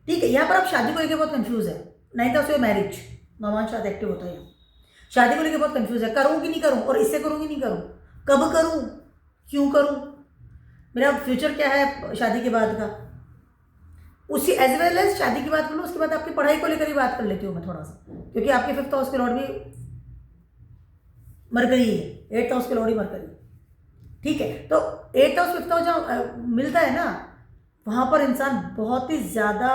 ठीक है। यहाँ पर आप शादी को लेकर बहुत कंफ्यूज है, 9th हाउस में मैरिज, नौवां शादी एक्टिव होता है, शादी को लेकर बहुत कंफ्यूज है, करूँ कि नहीं करूँ, और इससे करूँ कि नहीं करूँ, कब करूँ, क्यों करूँ, मेरा फ्यूचर क्या है शादी के बाद का, उसी एज वेल एज शादी की बात कर लो। उसके बाद आपकी पढ़ाई को लेकर ही बात कर लेती हूँ मैं थोड़ा सा, क्योंकि आपके 5th हाउस के लॉर्ड भी मरकरी है, 8th हाउस के लॉर्ड ही मरकरी, ठीक है। तो 8th हाउस 5th हाउस जहाँ मिलता है ना, वहाँ पर इंसान बहुत ही ज़्यादा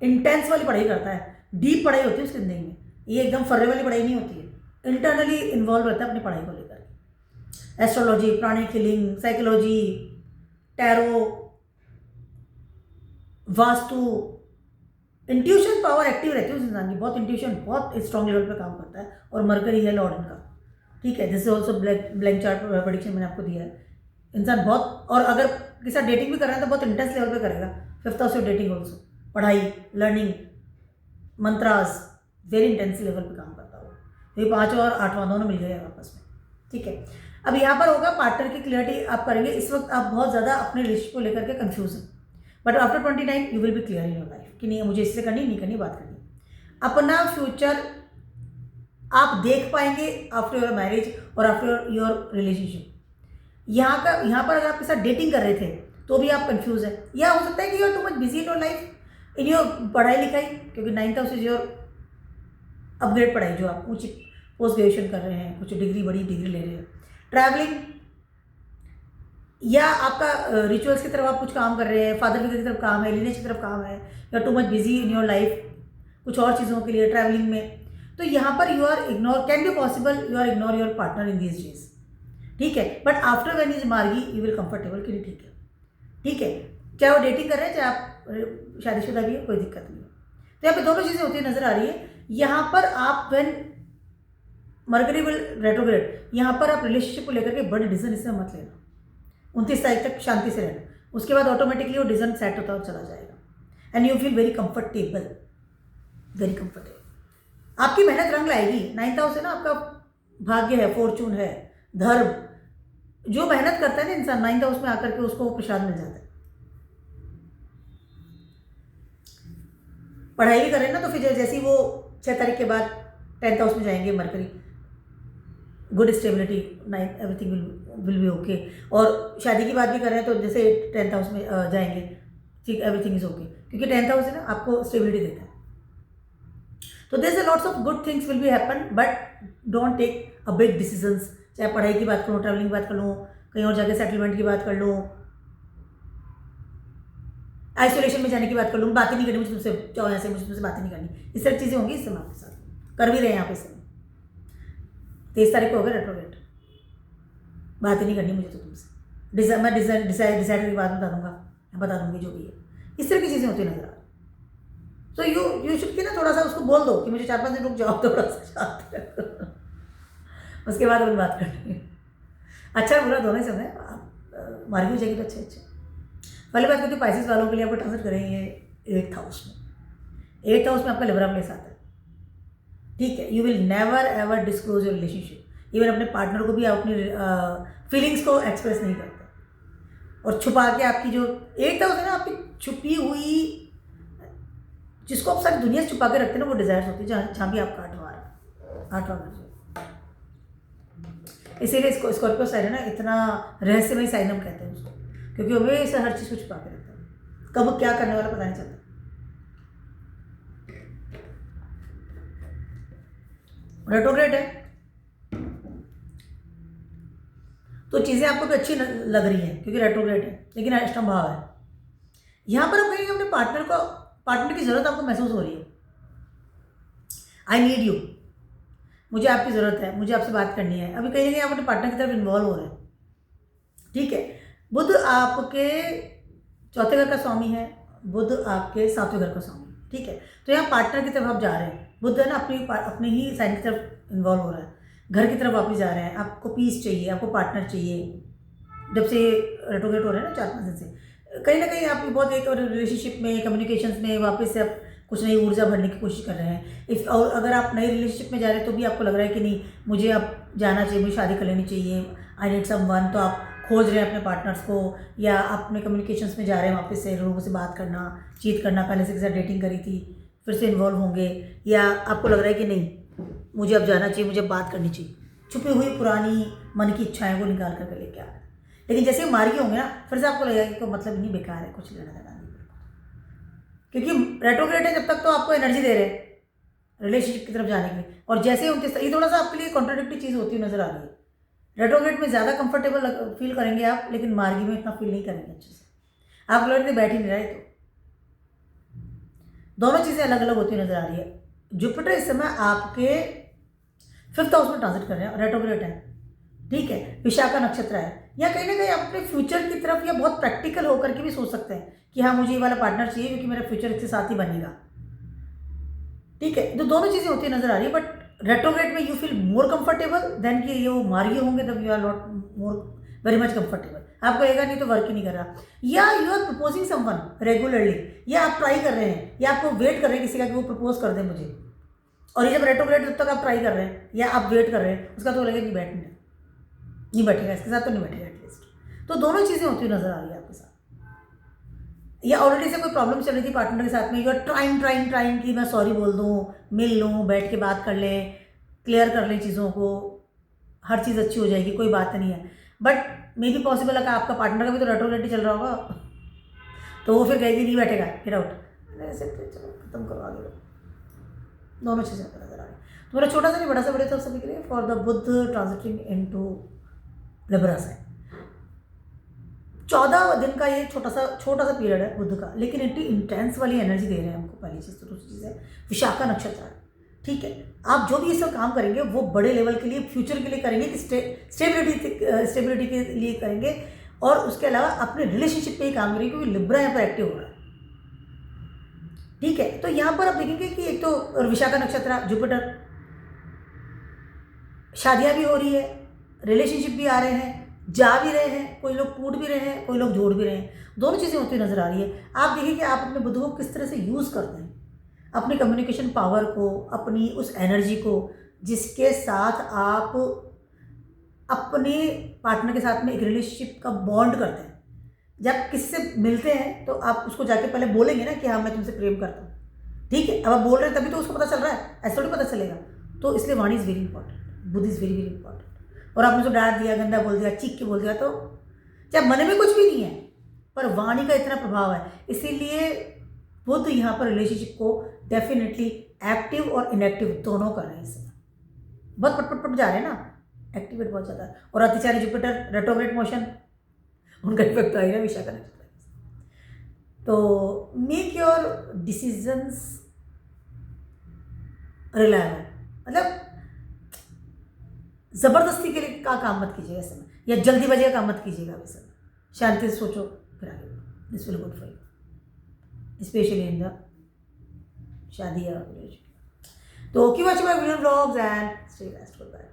इंटेंस वाली पढ़ाई करता है, डीप पढ़ाई होती है उसकी ज़िंदगी में, ये एकदम फर्रे वाली पढ़ाई नहीं होती है, इंटरनली इन्वॉल्व रहता है अपनी पढ़ाई को लेकर। Astrology, pranic healing, psychology, tarot, vastu, intuition power active रहती है उस इंसान की, बहुत इंट्यूशन बहुत स्ट्रॉन्ग लेवल पे काम करता है। और मरकरी है लॉर्ड इनका, ठीक है। This is also blank chart prediction मैंने आपको दिया है। इंसान बहुत, और अगर किसी साथ डेटिंग भी कर रहा है तो बहुत इंटेंस लेवल पे करेगा। 5th house of dating also, पढ़ाई, learning, mantras, very intense level पे काम करता हो। ये 5 और 8वां दोनों मिल गए आपस में, ठीक है। अब यहाँ पर होगा पार्टनर की क्लियरिटी आप करेंगे। इस वक्त आप बहुत ज़्यादा अपने रिलेशनशिप को लेकर के कंफ्यूज हैं, but after 29 you will be clear in your life कि नहीं मुझे इससे करनी, नहीं करनी, बात करनी। अपना फ्यूचर आप देख पाएंगे आफ्टर योर मैरिज और आफ्टर योर रिलेशनशिप। यहाँ पर अगर आप के साथ डेटिंग कर रहे थे तो भी आप कंफ्यूज है, या हो सकता है कि you are too much busy in your life, in your पढ़ाई लिखाई, क्योंकि 9th house is your upgrade पढ़ाई, जो आप ऊँची पोस्ट ग्रेजुएशन कर रहे हैं, कुछ डिग्री, बड़ी डिग्री ले रहे हैं, ट्रैवलिंग, या आपका रिचुअल्स की तरफ आप कुछ काम कर रहे हैं, फादर फिगर की तरफ काम है, लिनेज की तरफ काम है, या to much busy in your life कुछ और चीज़ों के लिए, ट्रैवलिंग में। तो यहाँ पर you are ignore, can be possible you are ignore your partner in these days, ठीक है। बट आफ्टर व्हेन इज मार्गी यू विल कंफर्टेबल कि नहीं, ठीक है, ठीक है। चाहे वो डेटिंग कर रहे हैं, चाहे आप शादीशुदा भी है, कोई दिक्कत नहीं है। तो यहाँ पे दोनों चीज़ें होती नजर आ रही है। यहाँ पर आप व्हेन मरकरी विल रेट्रोग्रेड, यहाँ पर आप रिलेशनशिप को लेकर के बड़े डिसीजन इसमें मत लेना। 29 तारीख तक शांति से रहना, उसके बाद ऑटोमेटिकली वो डिसीजन सेट होता हुआ चला जाएगा and you feel very comfortable, very comfortable. आपकी मेहनत रंग लाएगी। 9th हाउस है ना, आपका भाग्य है, फॉर्चून है, धर्म। जो मेहनत करता है ना इंसान 9th हाउस में आकर के, उसको प्रसाद मिल जाता है। पढ़ाई भी करें ना तो फिर जैसे ही वो 6 तारीख के बाद 10th हाउस में जाएंगे mercury, good stability, everything will be okay. और शादी की बात भी कर रहे हैं तो जैसे 10th हाउस में जाएंगे, ठीक, एवरीथिंग इज ओके, क्योंकि 10th हाउस है ना, आपको स्टेबिलिटी देता है। तो there is lots of good things will be happen, but don't take a big decisions. चाहे पढ़ाई की बात करूँ, ट्रैवलिंग की बात कर लूँ, कहीं और जाके सेटलमेंट की बात कर लूँ, आइसोलेशन में जाने की बात कर लूँ, बातें नहीं करनी मुझे तुमसे, जाओ यहाँ से, मुझे तुमसे बातें नहीं करनी, इस तरह चीज़ें होंगी। इस समय आपके साथ कर भी रहे हैं यहाँ पे समय 23 तारीख को होगा रेट्रोग्रेड, बातें नहीं करनी मुझे तो तुमसे, मैं डिसाइड की बात बता दूंगी जो भी है। इस तरह की चीज़ें होती नजर आ रही। तो यू शुड की ना थोड़ा सा उसको बोल दो कि मुझे 4-5 दिन रुक जाओ, थोड़ा सा शांत रखो, उसके बाद अपन बात करेंगे। अच्छा बुरा दोनों ही समय मार्गी हो जाएगी तो अच्छा। पहले बात करती हूँ पाइसेस वालों के लिए, आपको ट्रांसफर करेंगे 8th हाउस में। 8th हाउस में आपका लिबरा प्लेस आता है, ठीक है। You will never ever disclose your relationship. Even अपने पार्टनर को भी आप अपनी फीलिंग्स को एक्सप्रेस नहीं करते, और छुपा के आपकी जो 8th हाउस है ना, आपकी छुपी हुई, जिसको आप सारी दुनिया से छुपा के रखते हैं ना, वो डिजायर्स होती है, जहाँ भी आपका 8वां घर। इसीलिए इसको स्कॉर्पियो साइन है ना, इतना रहस्यमय साइन हम कहते हैं उसको, क्योंकि वो हमेशा हर चीज़ को छुपा के रखता है, कब क्या करने वाला पता नहीं चलता। रेट्रोग्रेड है तो चीज़ें आपको भी अच्छी लग रही हैं, क्योंकि रेट्रोग्रेड है, लेकिन अष्टम भाव है। यहाँ पर आप कहेंगे अपने पार्टनर की ज़रूरत आपको महसूस हो रही है। आई नीड यू, मुझे आपकी ज़रूरत है, मुझे आपसे बात करनी है। अभी कहीं ना कहीं आप अपने पार्टनर की तरफ इन्वॉल्व हो रहे हैं, ठीक है। बुध आपके 4थे घर का स्वामी है, बुध आपके 7वें घर का स्वामी, ठीक है। तो यहाँ पार्टनर की तरफ आप जा रहे हैं, बुध है ना अपने ही साइन की तरफ इन्वॉल्व हो रहा है, घर की तरफ वापस जा रहे हैं। आपको पीस चाहिए, आपको पार्टनर चाहिए। जब से रेट्रोग्रेड हो रहे हैं ना 4-5 दिन से, कहीं ना कहीं आप बहुत एक रिलेशनशिप में, कम्युनिकेशंस में वापस से आप कुछ नई ऊर्जा भरने की कोशिश कर रहे हैं। और अगर आप नई रिलेशनशिप में जा रहे हैं तो भी आपको लग रहा है कि नहीं मुझे अब जाना चाहिए, मुझे शादी कर लेनी चाहिए, आई नीड समवन। तो आप खोज रहे हैं अपने पार्टनर्स को, या अपने कम्युनिकेशंस में जा रहे हैं वापस से लोगों से बात करना, चीट करना, पहले से के साथ डेटिंग करी थी फिर से इन्वॉल्व होंगे, या आपको लग रहा है कि नहीं मुझे अब जाना चाहिए, मुझे बात करनी चाहिए। छुपी हुई पुरानी मन की इच्छाएं वो निकाल करके लेके आ रहे हैं। लेकिन जैसे मार्गी होंगे ना, फिर से आपको लगेगा कि कोई मतलब नहीं, बेकार है, कुछ लेना देना नहीं, क्योंकि रेट्रोग्रेड है जब तक तो आपको एनर्जी दे रहे हैं रिलेशनशिप की तरफ जाने की। और जैसे उनके ये थोड़ा सा आपके लिए कॉन्ट्राडिक्टरी चीज़ होती हुई नजर आ रही है। रेट्रोग्रेड में ज़्यादा कंफर्टेबल फील करेंगे आप, लेकिन मार्गी में इतना फील नहीं करेंगे अच्छे से। आप लड़ते बैठ ही नहीं रहे, तो दोनों चीज़ें अलग अलग होती नजर आ रही है। जुपिटर इस समय आपके 5th हाउस में ट्रांजिट कर रहे हैं, रेट्रोग्रेड है, ठीक है, विशाखा नक्षत्र है, या कहीं ना कहीं आप अपने फ्यूचर की तरफ या बहुत प्रैक्टिकल होकर के भी सोच सकते हैं कि हाँ मुझे ये वाला पार्टनर चाहिए क्योंकि मेरा फ्यूचर इसके साथ ही बनेगा, ठीक है। तो दोनों चीज़ें होती नजर आ रही है, बट रेट्रोग्रेड में you feel more comfortable then कि ये वो मार्गी होंगे, तब you are not more very much comfortable, आपको रहेगा नहीं तो वर्क ही नहीं कर रहा, या you are proposing someone regularly, या आप ट्राई कर रहे हैं, या आपको वेट कर रहे हैं किसी का कि वो प्रपोज कर दे मुझे, और ये जब रेट्रोग्रेड तब तक आप ट्राई कर रहे हैं या आप वेट कर रहे हैं, उसका तो लगे नहीं बैठेगा इसके साथ, तो नहीं बैठेगा एटलीस्ट। तो दोनों चीज़ें होती हुई नजर आ रही है आपके साथ, या ऑलरेडी से कोई प्रॉब्लम चल रही थी पार्टनर के साथ में, यू आर ट्राइंग कि मैं सॉरी बोल दूँ, मिल लूँ, बैठ के बात कर लें, क्लियर कर लें चीज़ों को, हर चीज़ अच्छी हो जाएगी, कोई बात नहीं है, बट मे भी पॉसिबल है कि आपका पार्टनर का भी तो रेट्रोग्रेड चल रहा होगा, तो वो फिर कहेगी नहीं बैठेगा, गेट आउट, ऐसे चलो खत्म करो आगे। दोनों चीज़ें नजर आ रही है। तो मेरा छोटा सा नहीं बड़ा सा वीडियो था सभी के लिए for the Budh transiting into Libra sign. 14 दिन का ये छोटा सा पीरियड है बुध का, लेकिन इतनी इंटेंस वाली एनर्जी दे रहे हैं हमको। पहली चीज़ तो, दूसरी चीज़ है विशाखा नक्षत्र है, ठीक है। आप जो भी ये सब काम करेंगे वो बड़े लेवल के लिए, फ्यूचर के लिए करेंगे, कि स्टेबिलिटी के लिए करेंगे, और उसके अलावा अपने रिलेशनशिप पे ही काम करेंगे, क्योंकि लिब्रा यहाँ पर एक्टिव हो रहा है, ठीक है। तो यहाँ पर आप देखेंगे कि एक तो विशाखा नक्षत्र, जुपिटर, शादियाँ भी हो रही है, रिलेशनशिप भी आ रहे हैं, जा भी रहे हैं, कोई लोग टूट भी रहे हैं, कोई लोग जोड़ भी रहे हैं, दोनों चीज़ें होती नजर आ रही है। आप देखिए कि आप अपने बुध को किस तरह से यूज़ करते हैं, अपनी कम्युनिकेशन पावर को, अपनी उस एनर्जी को, जिसके साथ आप अपने पार्टनर के साथ में एक रिलेशनशिप का बॉन्ड करते हैं। जब किसी से मिलते हैं तो आप उसको जाके पहले बोलेंगे ना कि हाँ मैं तुमसे प्रेम करता हूँ, ठीक है। अब आप बोल रहे हैं तभी तो उसको पता चल रहा है, ऐसा थोड़ी पता चलेगा। तो इसलिए vani is very important, Budh is very very important. और आपने जो डांट दिया, गंदा बोल दिया, चीख के बोल दिया, तो चाहे मन में कुछ भी नहीं है, पर वाणी का इतना प्रभाव है, इसीलिए बुध यहाँ पर रिलेशनशिप को डेफिनेटली एक्टिव और इनएक्टिव दोनों कर रहे हैं इस समय। बहुत पट जा रहे हैं ना, एक्टिवेट बहुत ज़्यादा। और अतिचारी जुपिटर रेट्रोग्रेड मोशन, उनका इफेक्ट आएगा विशाखा नक्षत्र। तो मेक योर डिसीजंस रिलायबल, मतलब ज़बरदस्ती के लिए का काम मत कीजिएगा इस समय, या जल्दीबाजी का काम मत कीजिएगा इस समय। शांति से सोचो फिर आगे बढ़ो, this will good for you, specially in the shaadi या रिलेशनशिप। तो keep watching my video blogs and stay best, good bye.